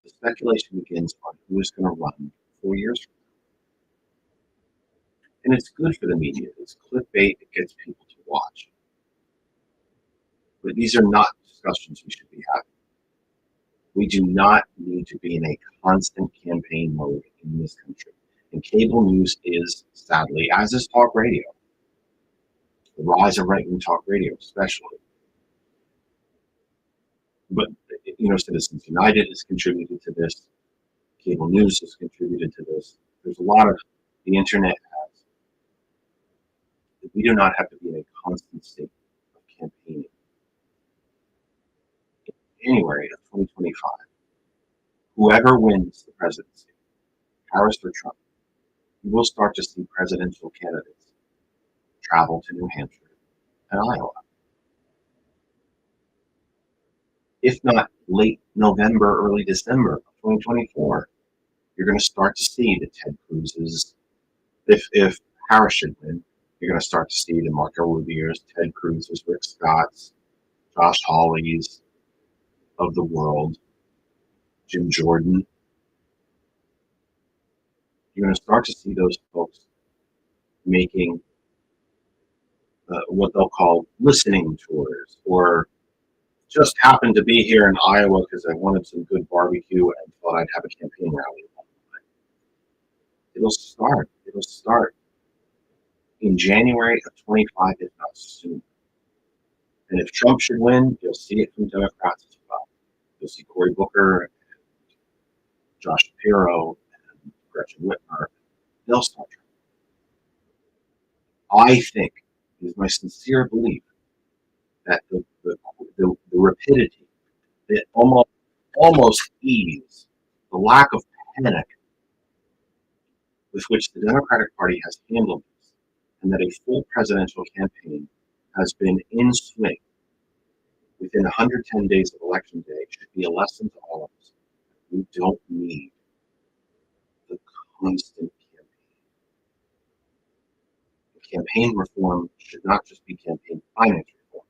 the speculation begins on who is going to run 4 years from now. And it's good for the media. It's clickbait. It gets people to watch. But these are not discussions we should be having. We do not need to be in a constant campaign mode in this country. And cable news is, sadly, as is talk radio, the rise of right-wing talk radio especially. But, Citizens United has contributed to this. Cable news has contributed to this. There's a lot of the internet has. We do not have to be in a constant state of campaigning. In January of 2025, whoever wins the presidency, Harris or Trump, you will start to see presidential candidates travel to New Hampshire and Iowa. If not late November, early December of 2024, you're going to start to see the Ted Cruz's. If Harris should win, you're going to start to see the Marco Rubio's, Ted Cruz's, Rick Scott's, Josh Hawley's of the world, Jim Jordan. You're going to start to see those folks making what they'll call listening tours, or just happened to be here in Iowa because I wanted some good barbecue and thought I'd have a campaign rally. It'll start in January of 25, if not soon. And if Trump should win, you'll see it from Democrats as well. You'll see Cory Booker and Josh Shapiro and Gretchen Whitmer. They'll start. I think, it is my sincere belief, that the rapidity, the almost ease, the lack of panic with which the Democratic Party has handled this, and that a full presidential campaign has been in swing within 110 days of Election Day, should be a lesson to all of us. We don't need the constant campaign. The campaign reform should not just be campaign finance reform,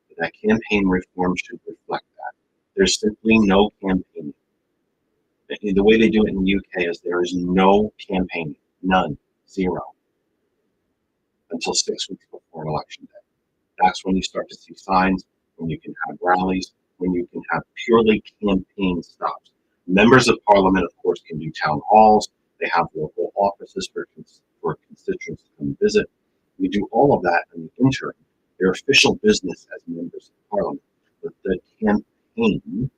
but that campaign reform should reflect that. There's simply no campaigning. The way they do it in the UK is there is no campaigning, none, zero, until 6 weeks before an election day. That's when you start to see signs, when you can have rallies, when you can have purely campaign stops. Members of Parliament, of course, can do town halls. They have local offices for constituents to come visit. We do all of that in the interim. Their official business as members of Parliament, but the campaign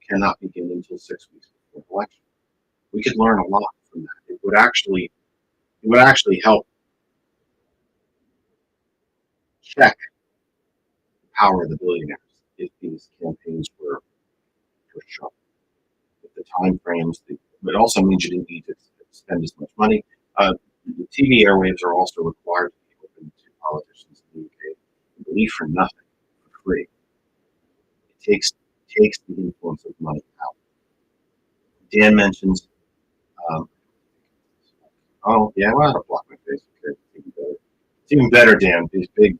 cannot begin until 6 weeks before the election. We could learn a lot from that. It would actually help check the power of the billionaires if these campaigns were short. If the time frames, it also means you didn't need to spend as much money. The TV airwaves are also required to be open to politicians in the UK, I believe, for nothing, for free. It takes the influence of money out. Dan mentions, oh yeah, well, I don't block my face. Okay, it's even better, Dan. These big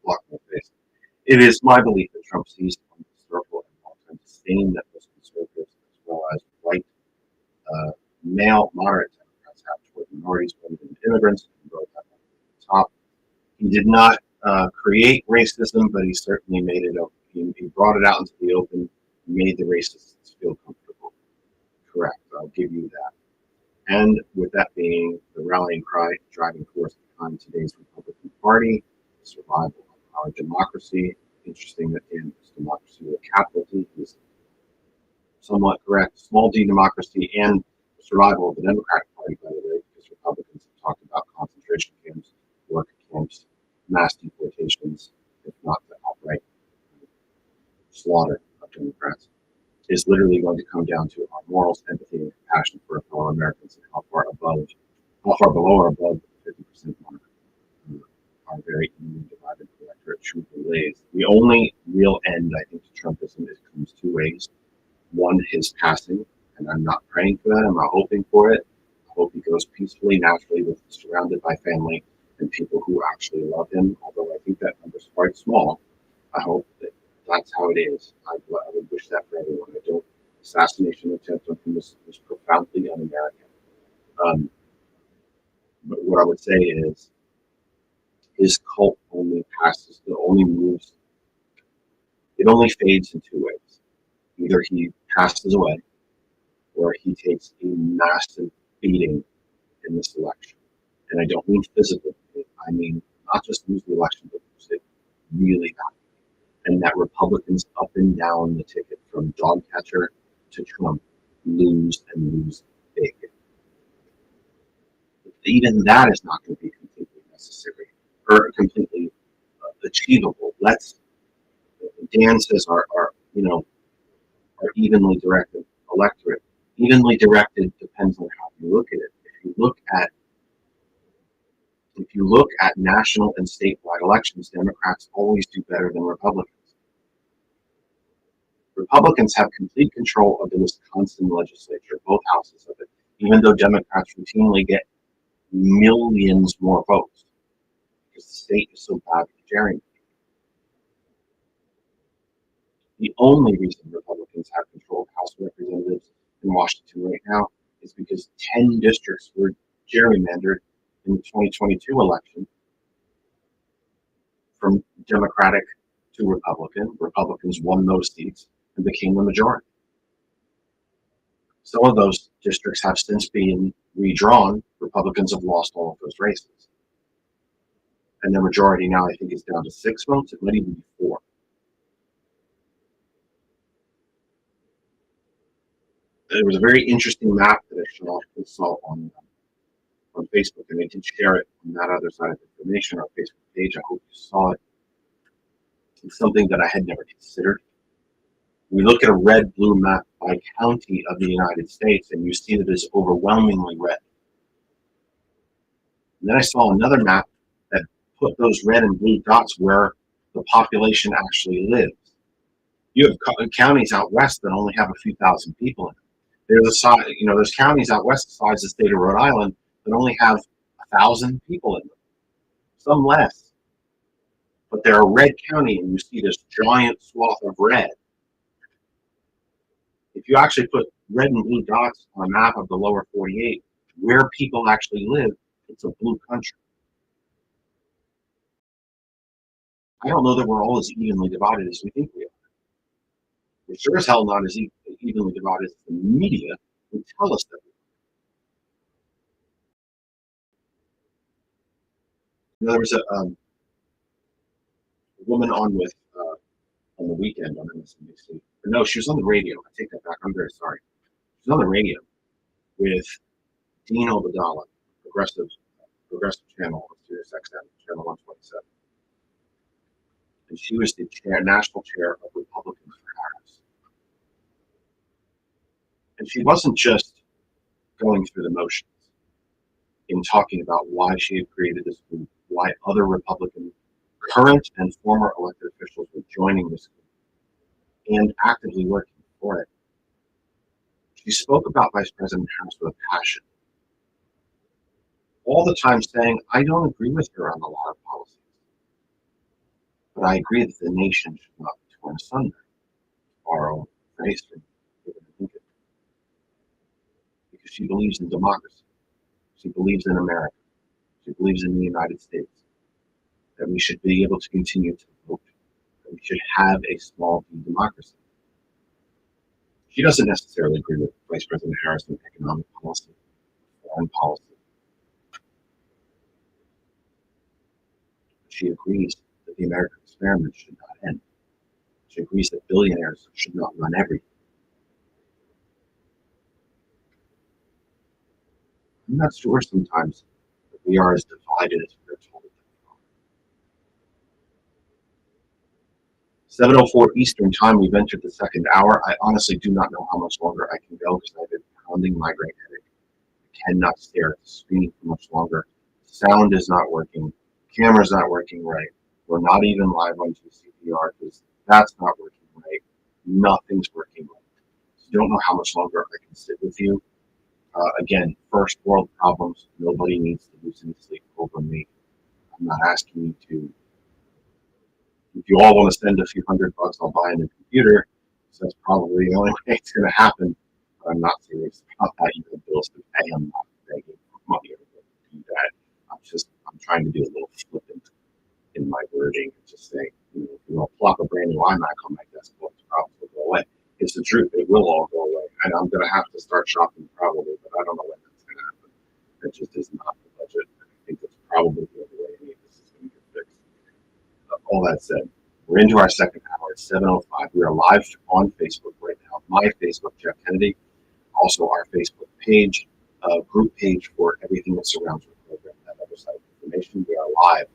block my face. It is my belief that Trump sees on the historical and long-term disdain that most conservatives, as well as white male moderate Democrats, have toward minorities, women, and immigrants, and both at the top. He did not create racism, but he certainly made it open. He brought it out into the open, made the racists feel comfortable. Correct. I'll give you that. And with that being the rallying cry, driving force behind today's Republican Party, survival of our democracy. Interesting that in democracy with a capital D is somewhat correct. Small d democracy and survival of the Democratic Party, by the way, because Republicans have talked about concentration camps, work camps, mass deportations, if not the outright slaughter of Democrats, is literally going to come down to our morals, empathy, and compassion for fellow Americans, and how far below or above the 50% mark our very divided electorate truly lays. The only real end, I think, to Trumpism comes two ways. One, his passing, and I'm not praying for that. I'm not hoping for it. I hope he goes peacefully, naturally, surrounded by family and people who actually love him. Although I think that number's quite small. I hope that that's how it is. I would wish that for everyone. I don't. Assassination attempt on him was profoundly un-American. But what I would say is, his cult only passes. It only moves. It only fades in two ways. Either he passes away, or he takes a massive beating in this election. And I don't mean physical. I mean not just lose the election, but lose it really badly. And that Republicans up and down the ticket, from dog catcher to Trump, lose and lose big. Even that is not going to be completely necessary or completely achievable. Dan says our evenly directed electorate. Evenly directed depends on how you look at it. If you look at national and statewide elections, Democrats always do better than Republicans. Republicans have complete control of the Wisconsin legislature, both houses of it, even though Democrats routinely get millions more votes because the state is so bad at gerrymandering. The only reason Republicans have control of House of Representatives in Washington right now is because 10 districts were gerrymandered in the 2022 election from Democratic to Republican. Republicans won those seats and became the majority. Some of those districts have since been redrawn. Republicans have lost all of those races. And the majority now, I think, is down to 6 votes. It might even be 4. There was a very interesting map that I saw on Facebook, and I did share it on That Other Side of Information, our Facebook page. I hope you saw it. It's something that I had never considered. We look at a red-blue map by county of the United States, and you see that it's overwhelmingly red. And then I saw another map that put those red and blue dots where the population actually lives. You have counties out west that only have a few thousand people in them. There's counties out west besides the state of Rhode Island that only have 1,000 people in them, some less. But they're a red county, and you see this giant swath of red. If you actually put red and blue dots on a map of the lower 48, where people actually live, it's a blue country. I don't know that we're all as evenly divided as we think we are. We're sure as hell not as evenly divided as the media would tell us that we are. There was a woman on the weekend on MSNBC. No, she was on the radio. I take that back. I'm very sorry. She was on the radio with Dean Obeidallah, progressive channel on Sirius XM, channel 127. And she was the national chair of Republicans for Harris. And she wasn't just going through the motions in talking about why she had created this group, why other Republican current and former elected officials were joining this group and actively working for it. She spoke about Vice President Harris with a passion, all the time saying, I don't agree with her on a lot of policies, but I agree that the nation should not be torn asunder, to borrow a phrase from Abraham Lincoln, because she believes in democracy. She believes in America. She believes in the United States, that we should be able to continue to vote, that we should have a small d democracy. She doesn't necessarily agree with Vice President Harris on economic policy, foreign policy. She agrees that the American experiment should not end. She agrees that billionaires should not run everything. I'm not sure sometimes that we are as divided as we're told that we are. 7:04 Eastern Time, we've entered the second hour. I honestly do not know how much longer I can go because I've been pounding migraine headache. I cannot stare at the screen for much longer. Sound is not working. Camera's not working right. We're not even live on GCPR because that's not working right. Nothing's working right. So don't know how much longer I can sit with you. Again, first world problems. Nobody needs to lose any sleep over me. I'm not asking you to. If you all want to spend a few $100, I'll buy a new computer. So that's probably the only way it's going to happen. But I'm not serious about that. You have bills to pay. I'm not begging for money or to do that. I'm trying to be a little flippant in my wording and just say, if you want to plop a brand new iMac on my desk, well, the problems will go away. It's the truth. It will all go away. And I'm going to have to start shopping probably, but I don't know when that's going to happen. That just is not the budget. I think that's probably the only way any of this is going to get fixed. All that said, we're into our second hour. It's 7:05. We are live on Facebook right now. My Facebook, Jeff Kennedy. Also our Facebook page, group page for everything that surrounds the program, That Other Side of Information. We are live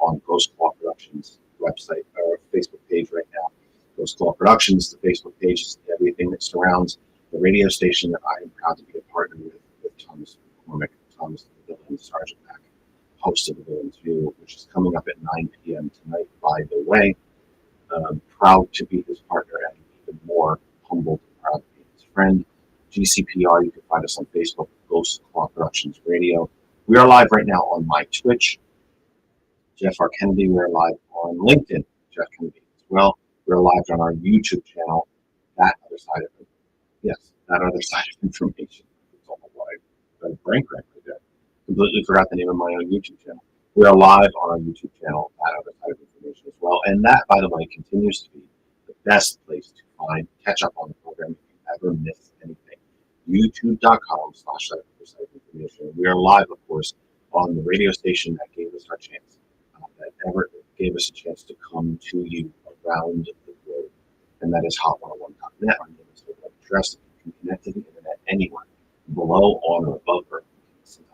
on Ghost Claw Productions website, or Facebook page right now. Ghost Claw Productions, the Facebook page is everything that surrounds the radio station that I am proud to be a partner with Thomas McCormick, Thomas the Villain, Sergeant Mac, host of the Villain's View, which is coming up at 9 p.m. tonight, by the way. Proud to be his partner and even more humbled and proud to be his friend. GCPR, you can find us on Facebook, Ghost Claw Productions Radio. We are live right now on my Twitch, Jeff R. Kennedy. We are live on LinkedIn, Jeff Kennedy as well. We're live on our YouTube channel, That Other Side of Information. It's all a brain crack right there. Completely forgot the name of my own YouTube channel. We are live on our YouTube channel, That Other Side of Information as well. And that, by the way, continues to be the best place to catch up on the program if you ever miss anything. YouTube.com/That Other Side of Information. We are live, of course, on the radio station that gave us our chance, that ever gave us a chance to come to you around the globe, and that is hot101.net. Our name is the web address. You can connect to the internet anywhere, below, on, or above Earth. Listen to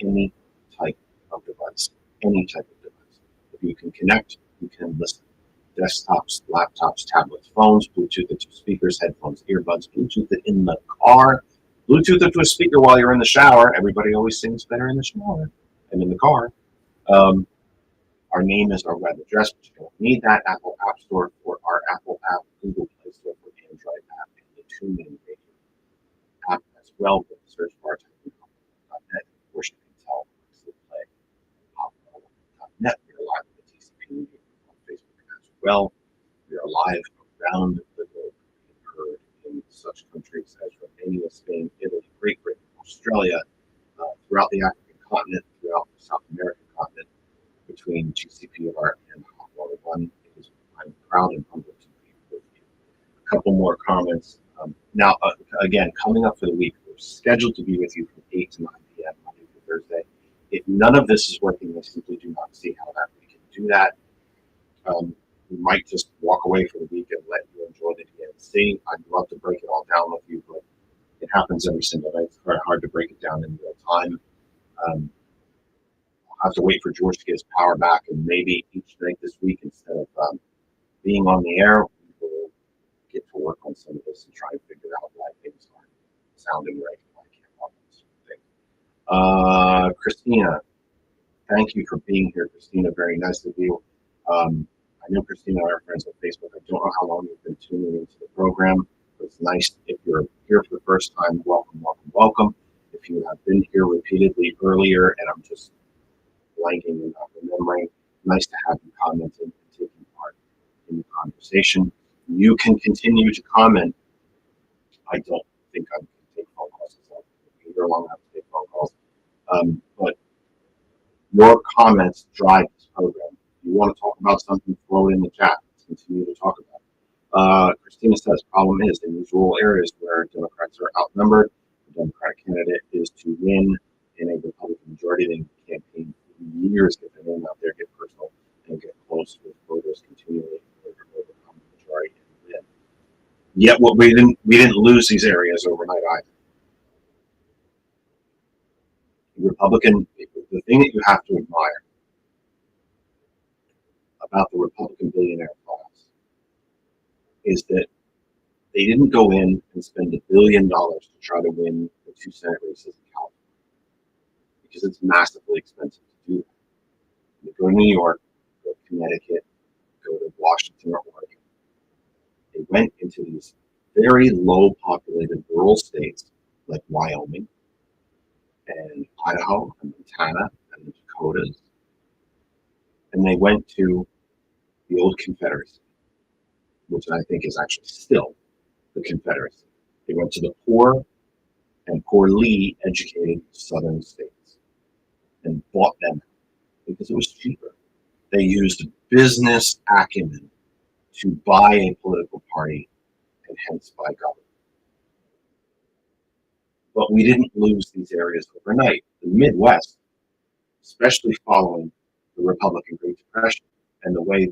any type of device. Any type of device. If you can connect, you can listen. Desktops, laptops, tablets, phones, Bluetooth it to speakers, headphones, earbuds, Bluetooth it in the car, Bluetooth it to a speaker while you're in the shower. Everybody always sings better in the shower than in the car. Our name is our web address, but you don't need that. Apple App Store for our Apple app, Google Play Store for Android app, and the TuneIn Radio app as well. With the search bar, type in .net. Of course, you can tell play .net. We're live with the TCP on Facebook as well. We are live around the globe, heard in such countries as Romania, Spain, Italy, Great Britain, Australia, throughout the African continent, throughout the South American continent. Between GCPR and Hot Water One, I'm proud and humbled to be with you. A couple more comments. Now, again, coming up for the week, we're scheduled to be with you from 8 to 9 p.m. Monday through Thursday. If none of this is working, I simply do not see how that we can do that. We might just walk away for the week and let you enjoy the DNC. I'd love to break it all down with you, but it happens every single night. It's quite hard to break it down in real time. I'll have to wait for George to get his power back, and maybe each night this week, instead of being on the air, we will get to work on some of this and try and figure out why things aren't sounding right. Why I can't talk about this thing. Christina, thank you for being here. Christina, very nice of you. I know Christina and I are friends on Facebook. I don't know how long you've been tuning into the program, but it's nice. If you're here for the first time, welcome, welcome, welcome. If you have been here repeatedly earlier, and I'm just blanking and not remembering, nice to have you commenting and taking part in the conversation. You can continue to comment. I don't think I can take phone calls. Either long enough to take phone calls. But your comments drive this program. If you want to talk about something, throw it in the chat. Let's continue to talk about it. Christina says, problem is in these rural areas where Democrats are outnumbered, the Democratic candidate is to win in a Republican majority. They campaign for years, get their name out there, get personal, and get close with voters continually in order to overcome the majority and win. Yet, what we didn't lose these areas overnight either. Republican, the thing that you have to admire about the Republican billionaire class is that they didn't go in and spend $1 billion to try to win the 2 Senate races in California, because it's massively expensive to do that. You go to New York, go to Connecticut, go to Washington or Oregon. They went into these very low populated rural states like Wyoming and Idaho and Montana and the Dakotas. And they went to the old Confederacy, which I think is actually still the Confederacy. They went to the poor and poorly educated southern states and bought them because it was cheaper. They used business acumen to buy a political party and hence buy government. But we didn't lose these areas overnight. The Midwest, especially following the Republican Great Depression and the way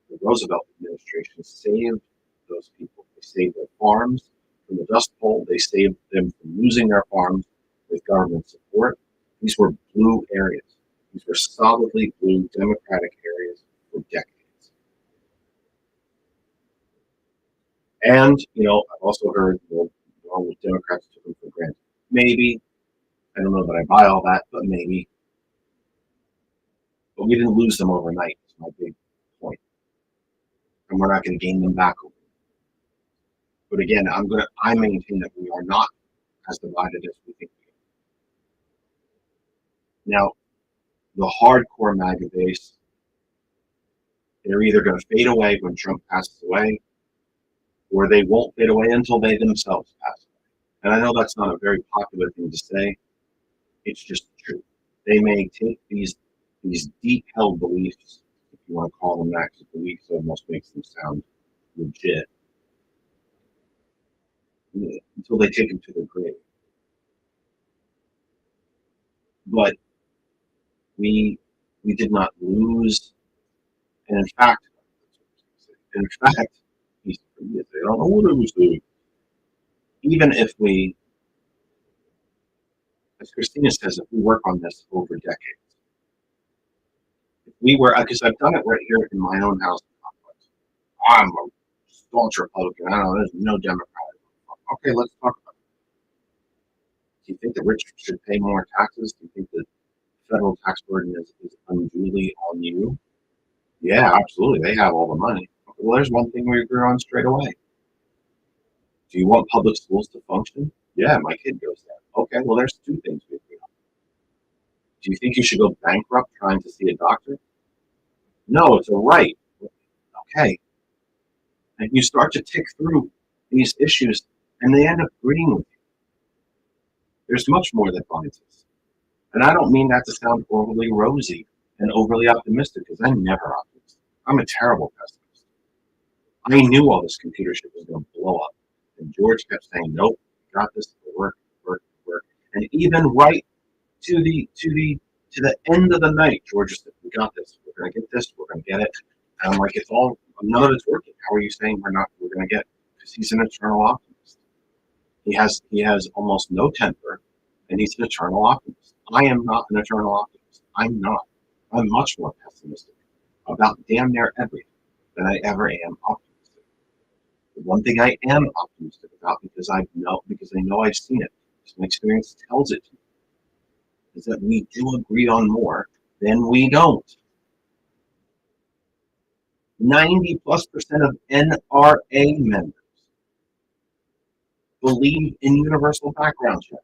the Roosevelt administration saved those people. They saved their farms from the Dust Bowl. They saved them from losing their farms with government support. These were blue areas. These were solidly blue Democratic areas for decades. And, I've also heard, all the Democrats took them for granted. Maybe. I don't know that I buy all that, but maybe. But we didn't lose them overnight, is my big point. And we're not going to gain them back overnight. But again, I maintain that we are not as divided as we think we are. Now, the hardcore MAGA base, they're either going to fade away when Trump passes away, or they won't fade away until they themselves pass away. And I know that's not a very popular thing to say. It's just true. They may take these deep-held beliefs, if you want to call them that, because beliefs almost makes them sound legit, until they take them to their grave. But we did not lose, and in fact, I don't know what I was doing. Even if we As Christina says, if we work on this over decades, if we were, because I've done it right here in my own house complex. I'm a staunch Republican. I don't know, there's no Democrat. Okay, let's talk about it. Do you think the rich should pay more taxes? Do you think the federal tax burden is unduly on you? Yeah, absolutely. They have all the money. Okay, well, there's one thing we agree on straight away. Do you want public schools to function? Yeah, my kid goes there. Okay, well, there's two things we agree on. Do you think you should go bankrupt trying to see a doctor? No, it's a right. Okay. And you start to tick through these issues, and they end up agreeing with you. There's much more that binds us. And I don't mean that to sound overly rosy and overly optimistic, because I'm never optimistic. I'm a terrible pessimist. I knew all this computer shit was going to blow up. And George kept saying, nope, we got this, work. And even right to the end of the night, George said, we got this, we're gonna get this, we're gonna get it. And I'm like, it's all, none of it's working. How are you saying we're gonna get it? Because he's an eternal optimist. He has almost no temper, and he's an eternal optimist. I am not an eternal optimist. I'm not. I'm much more pessimistic about damn near everything than I ever am optimistic. The one thing I am optimistic about, because I know I've seen it, because my experience tells it to me, is that we do agree on more than we don't. 90+% of NRA members believe in universal background checks.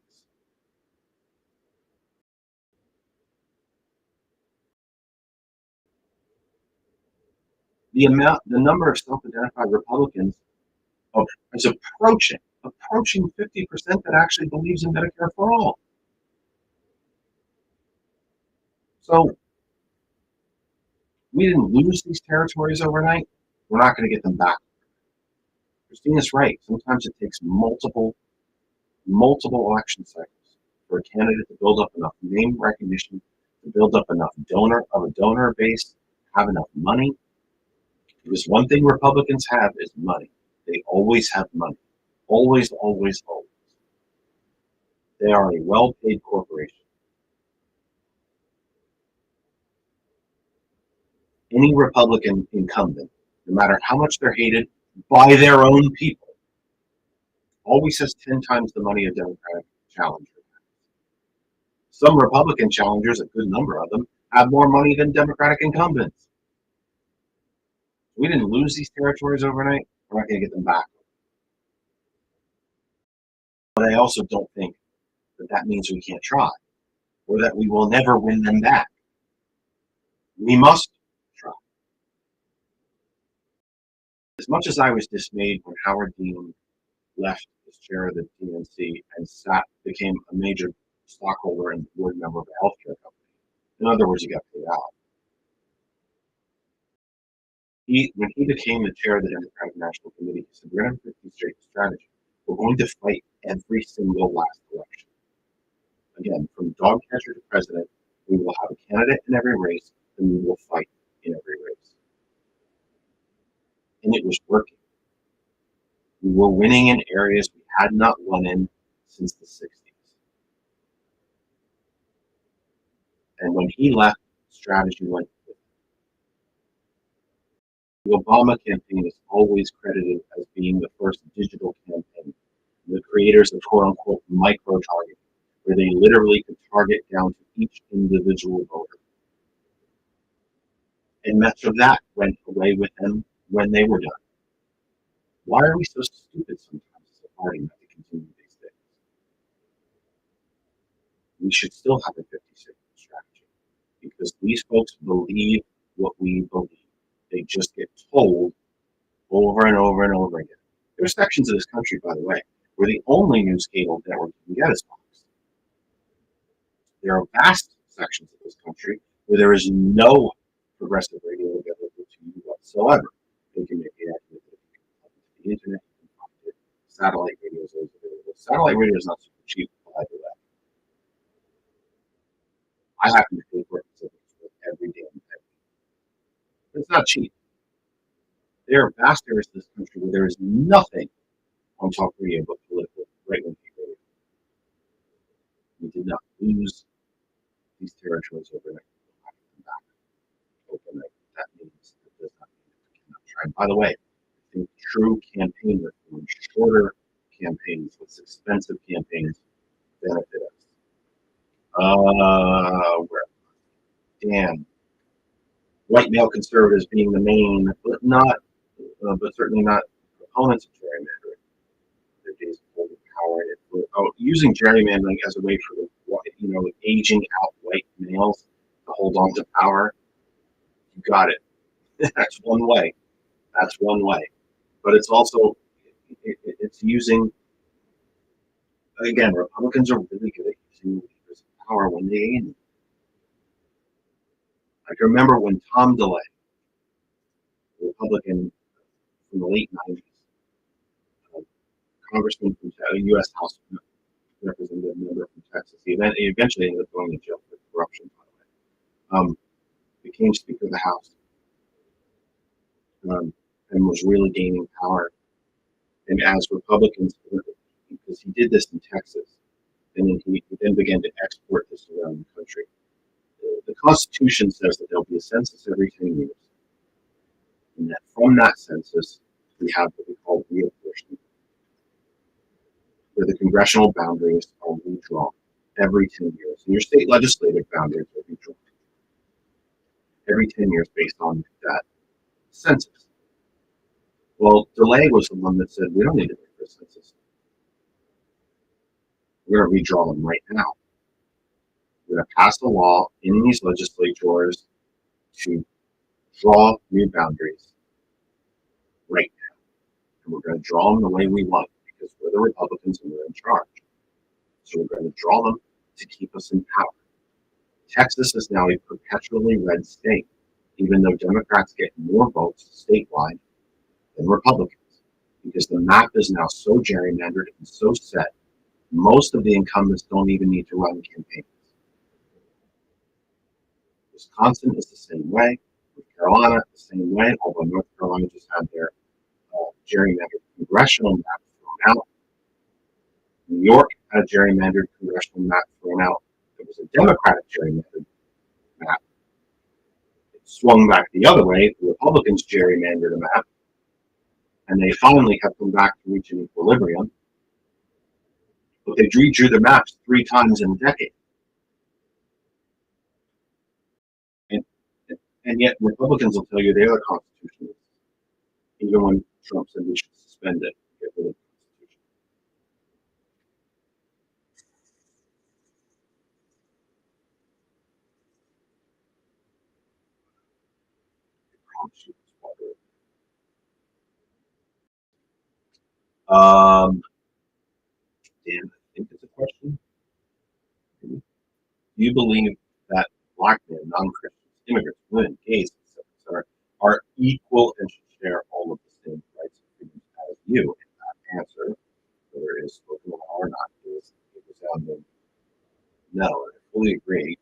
The number of self-identified Republicans is approaching 50% that actually believes in Medicare for all. So we didn't lose these territories overnight. We're not going to get them back. Christina's right. Sometimes it takes multiple election cycles for a candidate to build up enough name recognition, to build up enough donor base, have enough money. Because one thing Republicans have is money. They always have money. Always. They are a well-paid corporation. Any Republican incumbent, no matter how much they're hated by their own people, always has 10 times the money a Democratic challenger has. Some Republican challengers, a good number of them, have more money than Democratic incumbents. We didn't lose these territories overnight. We're not going to get them back. But I also don't think that means we can't try, or that we will never win them back. We must try. As much as I was dismayed when Howard Dean left as chair of the DNC and became a major stockholder and board member of a healthcare company, in other words, he got paid out. When he became the chair of the Democratic National Committee, he said, we're going to have a 50-state strategy. We're going to fight every single last election. Again, from dog catcher to president, we will have a candidate in every race, and we will fight in every race. And it was working. We were winning in areas we had not won in since the 60s. And when he left, strategy went with it. The Obama campaign is always credited as being the first digital campaign. The creators of quote-unquote micro-targeting, where they literally could target down to each individual voter. And much of that went away with them when they were done. Why are we so stupid sometimes as a party not to continue these things? We should still have a 50-state strategy, because these folks believe what we believe. They just get told over and over and over again. There are sections of this country, by the way, where the only news cable network you can get is Fox. There are vast sections of this country where there is no progressive radio available to you whatsoever. They can make it accurate. The internet, you can find it. Satellite radio is always available. Satellite radio is not super cheap, by the way. I happen to pay for it every damn day. But it's not cheap. There are vast areas of this country where there is nothing on talk radio but political right-wing radio. We did not lose these territories overnight. We'll have to come back overnight. That means that does not mean that we cannot try. And by the way, I think true campaign reform, shorter campaigns, less expensive campaigns, benefit us. Where? Dan, white male conservatives being the main, but certainly not opponents of gerrymandering. Their days of holding power, using gerrymandering as a way for the aging out white males to hold on to power. You got it. That's one way. That's one way. But it's also it's using, again, Republicans are really good at using levers of power when they aim. I can remember when Tom DeLay, a Republican from the late 90s, congressman from a U.S. House representative member from Texas, he eventually ended up going to jail for corruption, by the way, became Speaker of the House, and was really gaining power. And as Republicans, because he did this in Texas, and then he then began to export this around the country. The Constitution says that there'll be a census every 10 years, and that from that census, we have what we call reapportionment, where the congressional boundaries are redrawn every 10 years, and your state legislative boundaries are redrawn every 10 years based on that census. Well, DeLay was the one that said, we don't need to make this census. We're going to redraw them right now. We're going to pass a law in these legislatures to draw new boundaries right now. And we're going to draw them the way we want because we're the Republicans and we're in charge. So we're going to draw them to keep us in power. Texas is now a perpetually red state, even though Democrats get more votes statewide than Republicans, because the map is now so gerrymandered and so set, most of the incumbents don't even need to run campaigns. Wisconsin is the same way. North Carolina, the same way, although North Carolina just had their gerrymandered congressional map thrown out. New York had a gerrymandered congressional map thrown out. It was a Democratic gerrymandered map. It swung back the other way. The Republicans gerrymandered a map, and they finally have come back to reach an equilibrium. But they redrew the maps 3 times in a decade. And yet Republicans will tell you they're the constitutionalists, even when Trump said we should suspend it, get rid of the Constitution. Dan, I think it's a question. Do you believe that black men, non-Christians, immigrants, women, gays, etc., are equal and should share all of the same rights and freedoms as you? And that answer, whether it is spoken law or not, is a resounding no. And I fully agree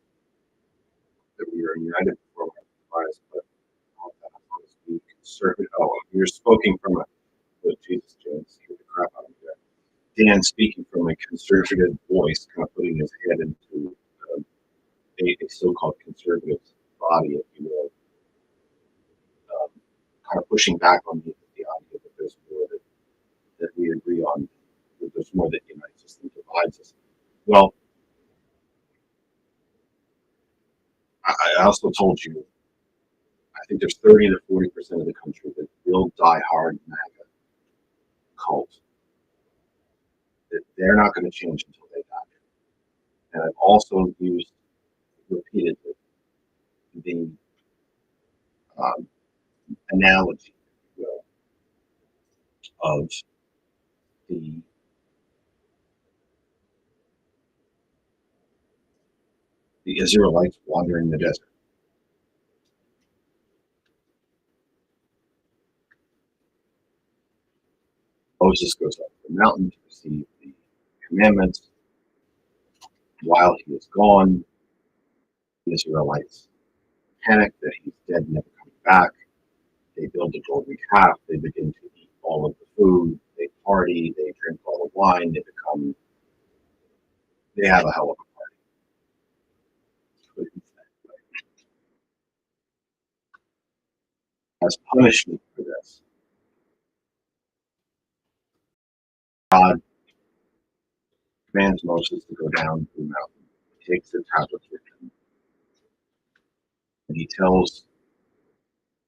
that we are united before Christ, but all that must be conservative. Oh, you're speaking from Jesus, James, hear the crap out of me there. Dan speaking from a conservative voice, kind of putting his head into a so-called conservative body, if you will, kind of pushing back on the idea that there's more that we agree on, that there's more that unites us than divides us. Well, I also told you, I think there's 30 to 40% of the country that will die hard MAGA cult. That they're not going to change until they die. And I've also used repeatedly the analogy, if you will, of the Israelites wandering the desert. Moses goes up the mountain to receive the commandments. While he is gone, the Israelites panic that he's dead, never coming back. They build a golden calf. They begin to eat all of the food. They party. They drink all the wine. They have a hell of a as punishment for this, God commands Moses to go down to the mountain. He takes the tablets with him, and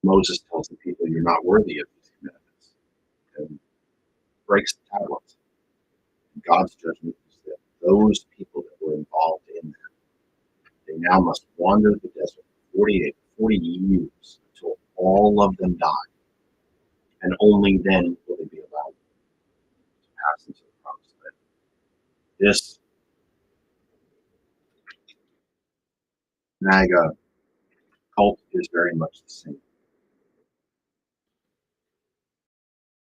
Moses tells the people, "You're not worthy of these commandments," and breaks the tablets. And God's judgment is that those people that were involved in that, they now must wander the desert for 40 years until all of them die, and only then will they be allowed to pass into the promised land. This MAGA cult is very much the same.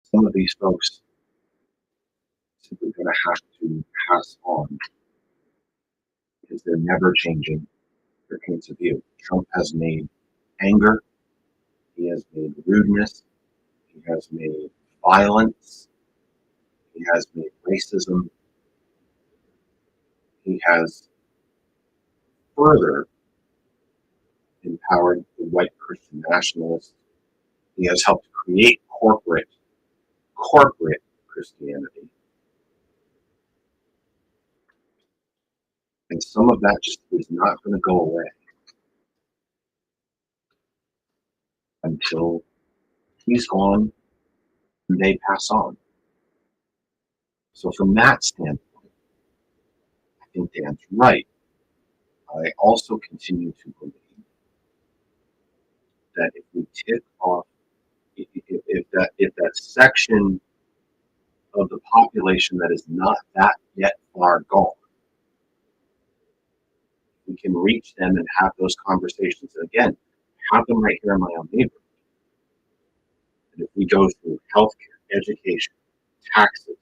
Some of these folks simply going to have to pass on because they're never changing their points of view. Trump has made anger, he has made rudeness, he has made violence, he has made racism, he has further empowered the white Christian nationalists. He has helped create corporate Christianity. And some of that just is not going to go away until he's gone and they pass on. So from that standpoint, I think Dan's right. I also continue to believe that if we tick off, if that section of the population that is not that yet far gone, we can reach them and have those conversations. And again, have them right here in my own neighborhood. And if we go through healthcare, education, taxes,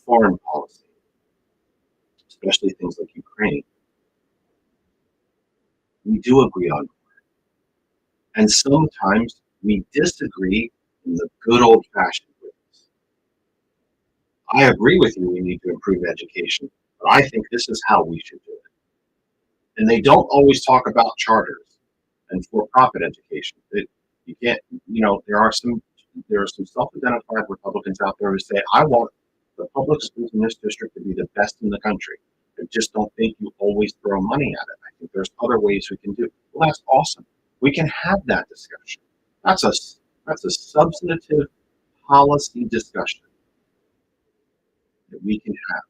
foreign policy, especially things like Ukraine, we do agree on more. And sometimes we disagree in the good old-fashioned ways. I agree with you, we need to improve education, but I think this is how we should do it. And they don't always talk about charters and for-profit education. You can't, there are some self-identified Republicans out there who say, I want the public schools in this district to be the best in the country. I just don't think you always throw money at it. I think there's other ways we can do it. Well, that's awesome. We can have that discussion. That's a substantive policy discussion that we can have.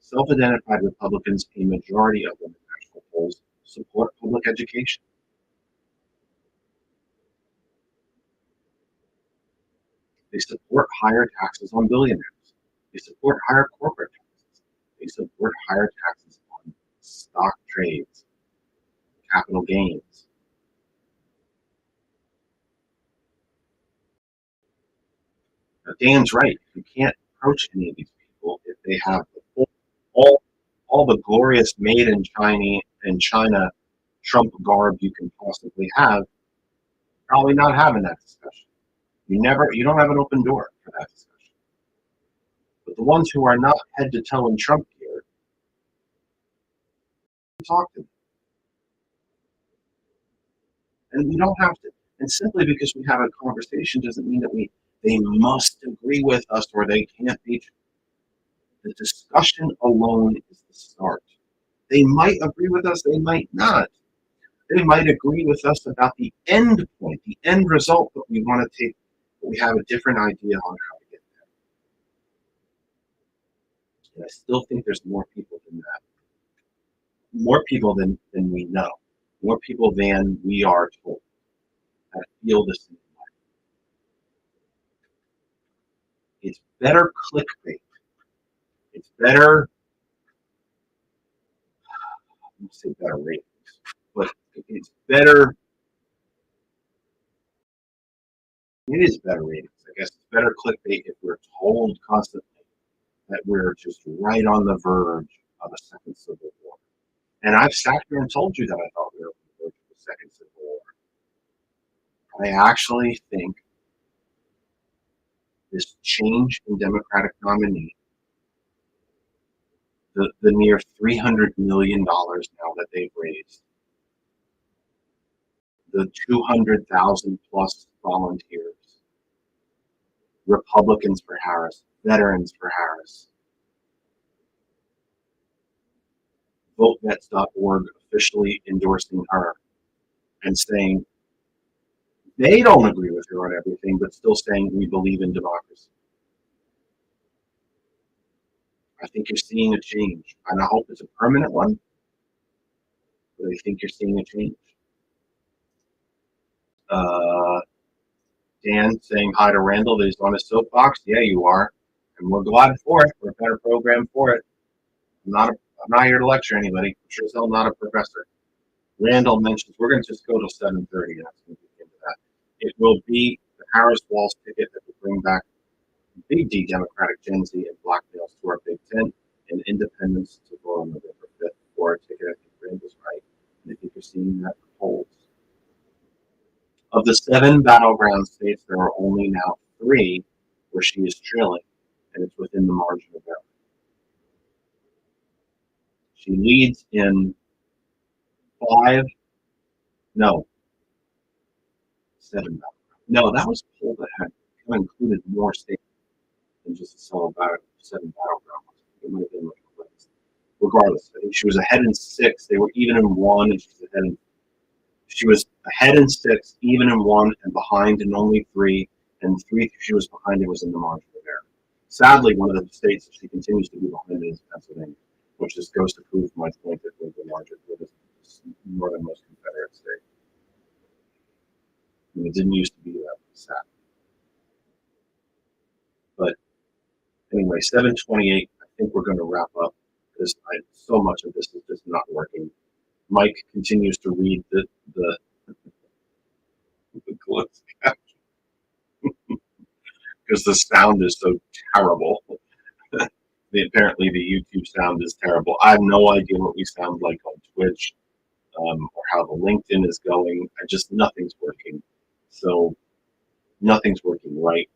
Self-identified Republicans, a majority of them in national polls, support public education. They support higher taxes on billionaires. They support higher corporate taxes. They support higher taxes on stock trades, capital gains. Now, Dan's right. You can't approach any of these people if they have all the glorious made in China Trump garb you can possibly have. Probably not having that discussion. You don't have an open door for that discussion. But the ones who are not head to toe in Trump gear, talk to them. And we don't have to. And simply because we have a conversation doesn't mean that they must agree with us or they can't be. The discussion alone is the start. They might agree with us, they might not. They might agree with us about the end point, the end result that we want to take, but we have a different idea on how to get there. And I still think there's more people than that. More people than we know. More people than we are told that feel the same way. It's better clickbait. It's better, I won't say better ratings, but it's better. It is better ratings. I guess it's better clickbait if we're told constantly that we're just right on the verge of a second civil war. And I've sat here and told you that I thought we were on the verge of a second civil war. I actually think this change in Democratic nominee the near $300 million now that they've raised, the 200,000 plus volunteers, Republicans for Harris, veterans for Harris, VoteVets.org officially endorsing her and saying they don't agree with her on everything, but still saying we believe in democracy. I think you're seeing a change, and I hope it's a permanent one, but I think you're seeing a change. Dan saying hi to Randall that he's on a soapbox. Yeah, you are, and we're glad for it. We're a better program for it. I'm not here to lecture anybody. I'm sure as hell not a professor. Randall mentions we're going to just go till 7:30. That's going to get into that. It will be the Harris Walz ticket that will bring back big D Democratic Gen Z and black males to our Big Tent and independents to vote on November 5th for our ticket. I think Randall's right. And I think you're seeing that in polls. Of the 7 battleground states, there are only now 3 where she is trailing, and it's within the margin of error. She leads in 7 battlegrounds. No, that was a poll that had kind of included more states than just the 7 battlegrounds. It might have been like a list. Regardless, I think she was ahead in 6. They were even in 1, and she was ahead in 6, even in 1, and behind in only 3. And 3 she was behind it was in the margin of error. Sadly, one of the states that she continues to be behind is Pennsylvania, which just goes to prove my point that we're the northernmost Confederate state. And it didn't used to be that sad. But anyway, 7:28. I think we're going to wrap up because so much of this is just not working. Mike continues to read the closed caption because the sound is so terrible. Apparently, the YouTube sound is terrible. I have no idea what we sound like on Twitch or how the LinkedIn is going. Nothing's working. So nothing's working right.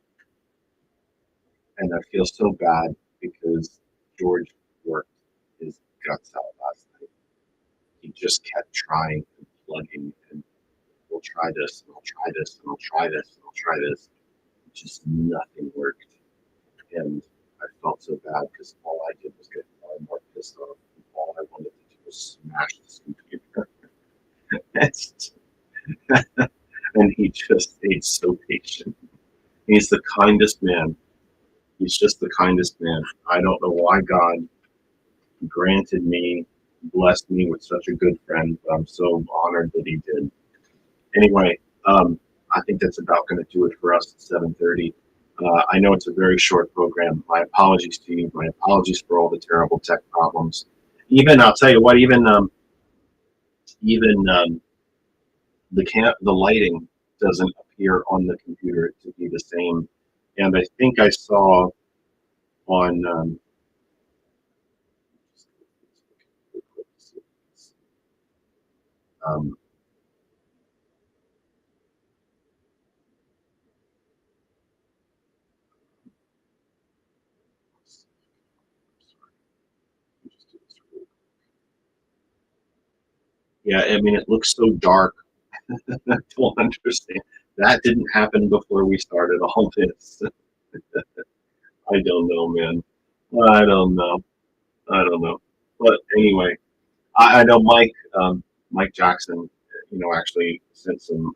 And I feel so bad because George worked his guts out last night. He just kept trying and plugging and we'll try this and I'll try this and I'll try this and I'll try this. Just nothing worked. And I felt so bad because all I did was get more and more pissed off. And all I wanted to do was smash this computer. And he just stayed so patient. He's the kindest man. He's just the kindest man. I don't know why God blessed me with such a good friend, but I'm so honored that he did. Anyway, I think that's about going to do it for us at 7:30. I know it's a very short program. My apologies to you. My apologies for all the terrible tech problems. I'll tell you what, the lighting doesn't appear on the computer to be the same. And I think I saw on yeah, I mean, it looks so dark. I don't understand. That didn't happen before we started all this. I don't know, man. I don't know. But anyway, I know Mike Jackson, actually sent some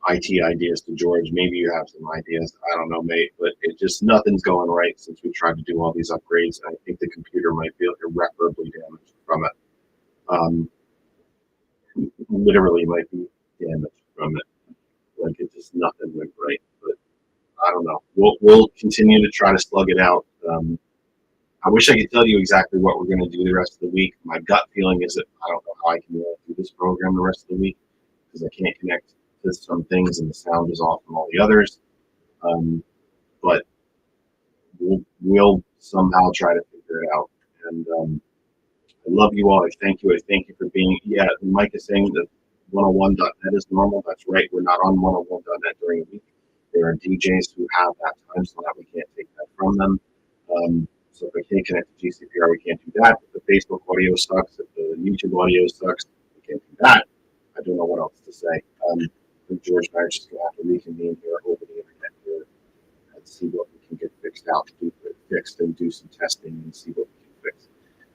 IT ideas to George. Maybe you have some ideas. I don't know, mate. But nothing's going right since we tried to do all these upgrades. I think the computer might be irreparably damaged from it. Literally might be damaged from it. Like nothing went right. But I don't know. We'll continue to try to slug it out. I wish I could tell you exactly what we're going to do the rest of the week. My gut feeling is that I don't know how I can do this program the rest of the week because I can't connect to some things and the sound is off from all the others. But we'll somehow try to figure it out. And I love you all. I thank you. I thank you for being. Yeah, Mike is saying that 101.net is normal. That's right. We're not on 101.net during the week. There are DJs who have that time slot. We can't take that from them. So if I can't connect to GCPR, we can't do that. If the Facebook audio sucks, if the YouTube audio sucks, we can't do that. I don't know what else to say. George and I are just going to have to reconvene here over the internet here and see what we can get fixed and do some testing and see what we can fix.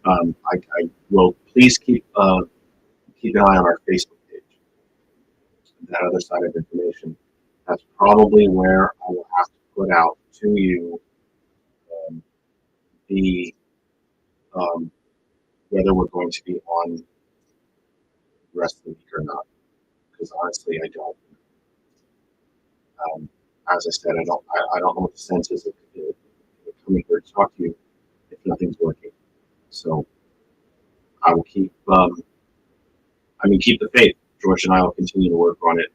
I will please keep an eye on our Facebook page. That other side of information. That's probably where I will have to put out to you the whether we're going to be on the rest of the week or not. Because honestly, I don't. As I said, I don't know what the sense is of coming here to talk to you if nothing's working. So I will keep the faith. George and I will continue to work on it.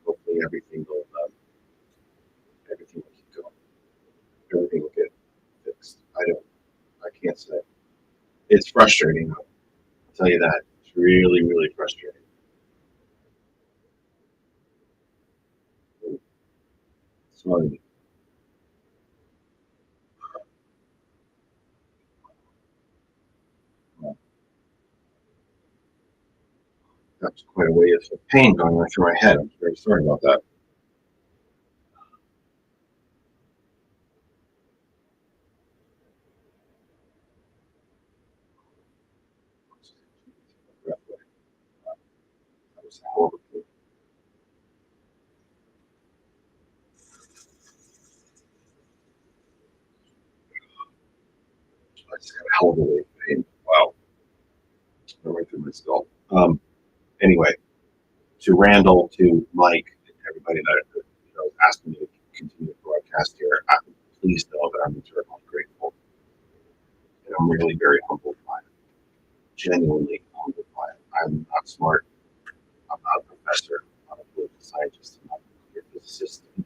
Hopefully everything will keep going. Everything will get fixed. I can't say. It's frustrating though. I'll tell you that. It's really, really frustrating. Sorry. That's quite a way of pain going right through my head. I'm very sorry about that. That was a hell of a I just got a hell of a way of pain. Wow. Right through my skull. Anyway, to Randall, to Mike, and everybody that asked me to continue to broadcast here, please know that I'm eternally grateful. And I'm really very humbled by it. Genuinely humbled by it. I'm not smart. I'm not a professor. I'm not a political scientist. I'm not a nuclear physicist. I'm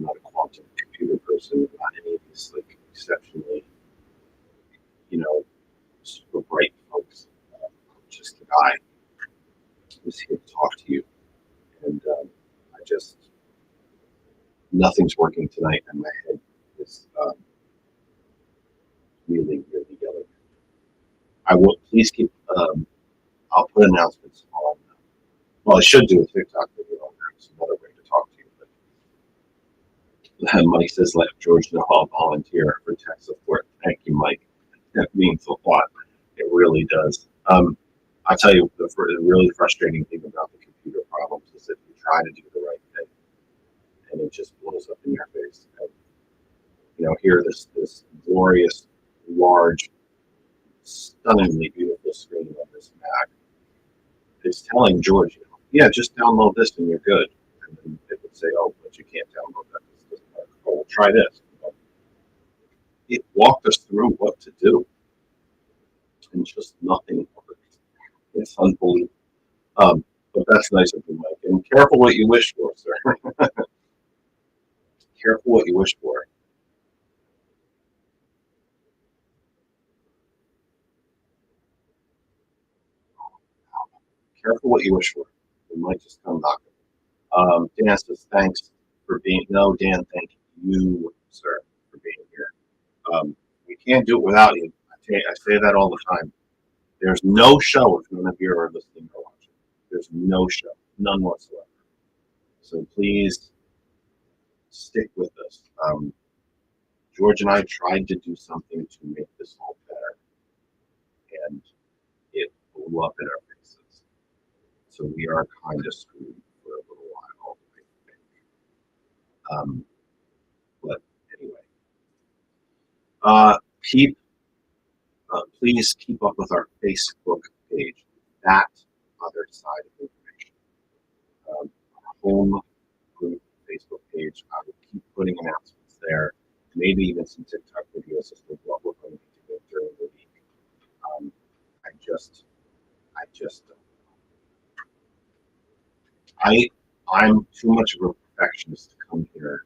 not a quantum computer person. I'm not any of these exceptionally, super bright folks. I'm just a guy who's here to talk to you. And nothing's working tonight, and my head is really, really yelling. I will please keep. I'll put announcements on. Well, I should do a TikTok video on that. It's another way to talk to you. But Mike says, "Let George know I'll volunteer for tech support." Thank you, Mike. That means a lot. It really does. I'll tell you, the really frustrating thing about the computer problems is that you try to do the right thing, and it just blows up in your face. And, here this glorious, large, stunningly beautiful screen on this Mac is telling George, yeah, just download this and you're good. And then it would say, oh, but you can't download that. This doesn't work. Oh, well, try this. It walked us through what to do, and just nothing worked. It's unbelievable. But that's nice of you, Mike. And careful what you wish for, sir. Careful what you wish for. Careful what you wish for. It might just come knocking. Dan says, thanks for being. No, Dan, thank you, sir, for being here. We can't do it without you. I say that all the time. There's no show if none of you are listening or watching. There's no show, none whatsoever. So please stick with us. George and I tried to do something to make this all better, and it blew up in our faces. So we are kind of screwed for a little while, I think. But anyway, please keep up with our Facebook page. That other side of information. Our home group Facebook page. I will keep putting announcements there. Maybe even some TikTok videos as to what we're going to be doing during the week. I just I'm too much of a perfectionist to come here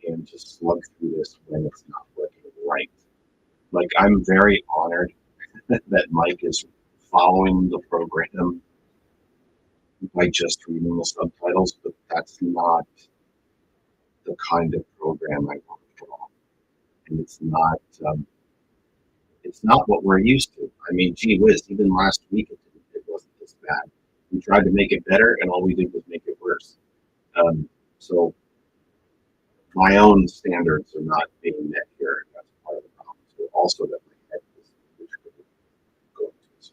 and to slug through this when it's not working right. Like, I'm very honored that Mike is following the program by just reading the subtitles, but that's not the kind of program I want to put on. And it's not what we're used to. I mean, gee whiz, even last week it wasn't this bad. We tried to make it better, and all we did was make it worse. So my own standards are not being met here, and that's part of the problem. So also that my head is going to this.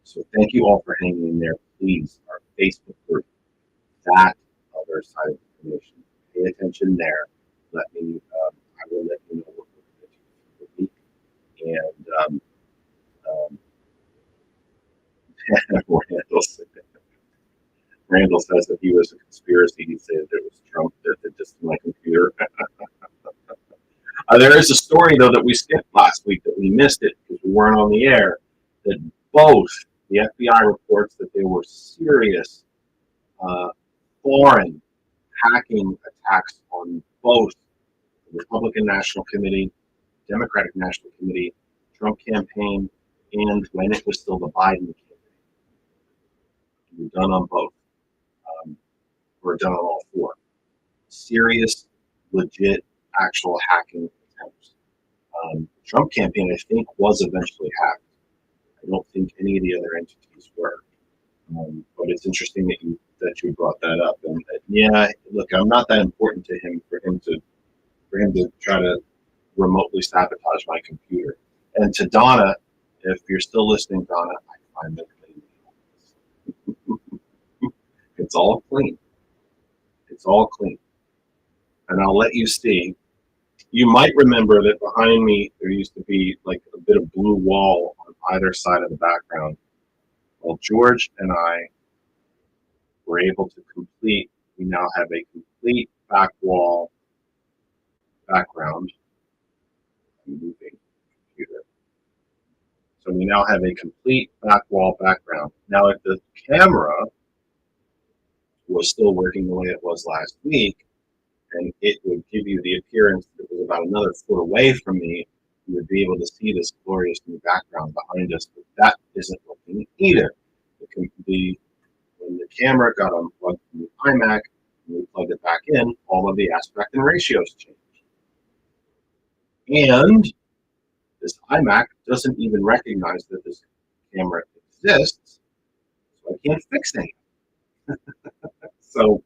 So thank you all for hanging in there. Please, our Facebook group, that other side of information, pay attention there. Let me, I will let you know what we're going to do for the week. And Randall says if he was a conspiracy, he'd say that it was Trump that did this to my computer. There is a story, though, that we skipped last week that we missed it because we weren't on the air, that both the FBI reports that there were serious foreign hacking attacks on both the Republican National Committee, Democratic National Committee, Trump campaign, and when it was still the Biden campaign. We're done on both. We're done on all four. Serious, legit, actual hacking attempts. The Trump campaign, I think, was eventually hacked. I don't think any of the other entities were. But it's interesting that you brought that up. And yeah, look, I'm not that important to him for him to try to remotely sabotage my computer. And to Donna, if you're still listening, Donna, I find that clean. It's all clean. It's all clean. And I'll let you see. You might remember that behind me there used to be like a bit of blue wall on either side of the background. Well, George and I were able to complete, we now have a complete back wall background. I'm moving computer. So we now have a complete back wall background. Now, if the camera was still working the way it was last week, and it would give you the appearance that it was about another foot away from me, you would be able to see this glorious new background behind us, but that isn't working either. When the camera got unplugged from the iMac and we plugged it back in, all of the aspect and ratios changed. And this iMac doesn't even recognize that this camera exists, so I can't fix anything. So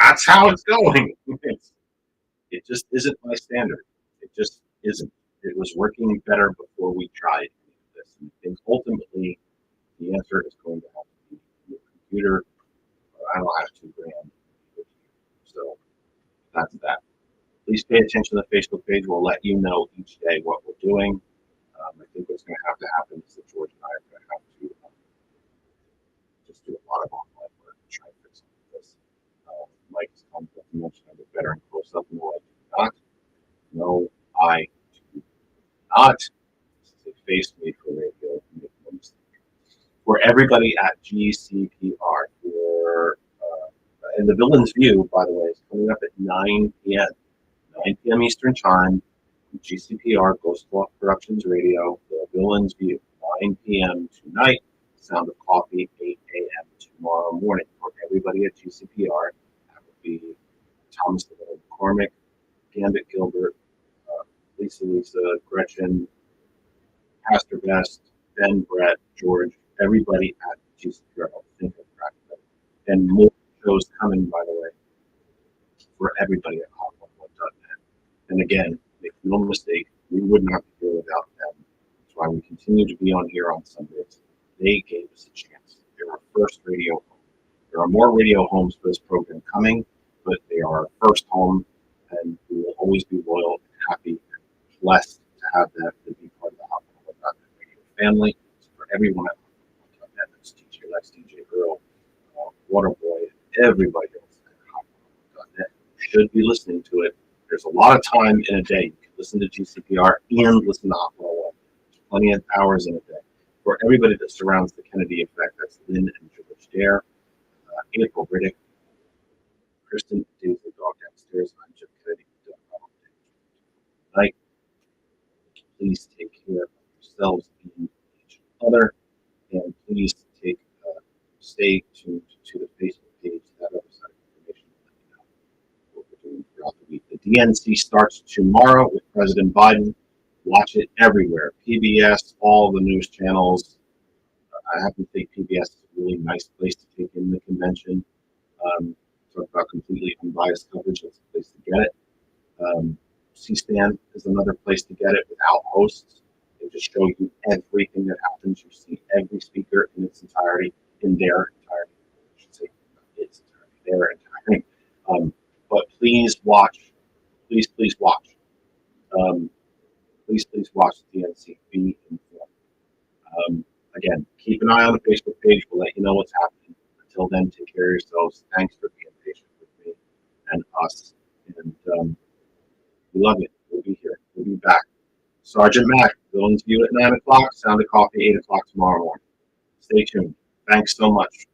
that's how it's going. It just isn't my standard. It just isn't. It was working better before we tried this. And I think ultimately the answer is going to have to be your computer. I don't have $2,000. So that's that. Please pay attention to the Facebook page. We'll let you know each day what we're doing. I think what's going to happen is that George and I are going to have to just do a lot of online work and try to fix some of this. Mike has come to mention I get better and close up. No, I do not. No, I do not. This is a face made for radio. Make no mistake. For everybody at GCPR, and the Villain's View, by the way, is coming up at 9 p.m. 9 p.m. Eastern Time. GCPR, Ghost Walk Productions Radio, The Villain's View, 9 p.m. tonight. Sound of Coffee, 8 a.m. tomorrow morning. For everybody at GCPR, that would be Thomas McCormick, Gambit Gilbert, Lisa, Gretchen, Pastor Best, Ben, Brett, George, everybody at GCPR. I'll think of that. And more shows coming, by the way, for everybody at hot11.net. And again, make no mistake, we would not be here without them. That's why we continue to be on here on Sundays. They gave us a chance. They're our first radio home. There are more radio homes for this program coming, but they are our first home, and we will always be loyal and happy and blessed to have that to be part of the hot11.net radio family. So for everyone at hot11.net, that's DJ Lex, DJ Earl, Waterboy, everybody else at hot11.net should be listening to it. There's a lot of time in a day. You can listen to GCPR and listen to Hot 101. There's plenty of hours in a day. For everybody that surrounds the Kennedy Effect, that's Lynn and George Dare, April Riddick, Kristen, Daisy Dog Downstairs. I'm Jim Kennedy. Tonight, please take care of yourselves and each other, and please stay tuned to the Facebook page. That other side of information will let you know what DNC starts tomorrow with President Biden. Watch it everywhere. PBS, all the news channels. I happen to think PBS is a really nice place to take in the convention. Talk about completely unbiased coverage. That's a place to get it. C-SPAN is another place to get it without hosts. They just show you everything that happens. You see every speaker in its entirety, in their entirety. I should say its entirety, their entirety. But please watch. Please watch. Please watch the DNC. Be informed. Again, keep an eye on the Facebook page. We'll let you know what's happening. Until then, take care of yourselves. Thanks for being patient with me and us. And we love you. We'll be here. We'll be back. Sergeant Mac, Villains View at 9 o'clock. Sound of Coffee, 8 o'clock tomorrow morning. Stay tuned. Thanks so much.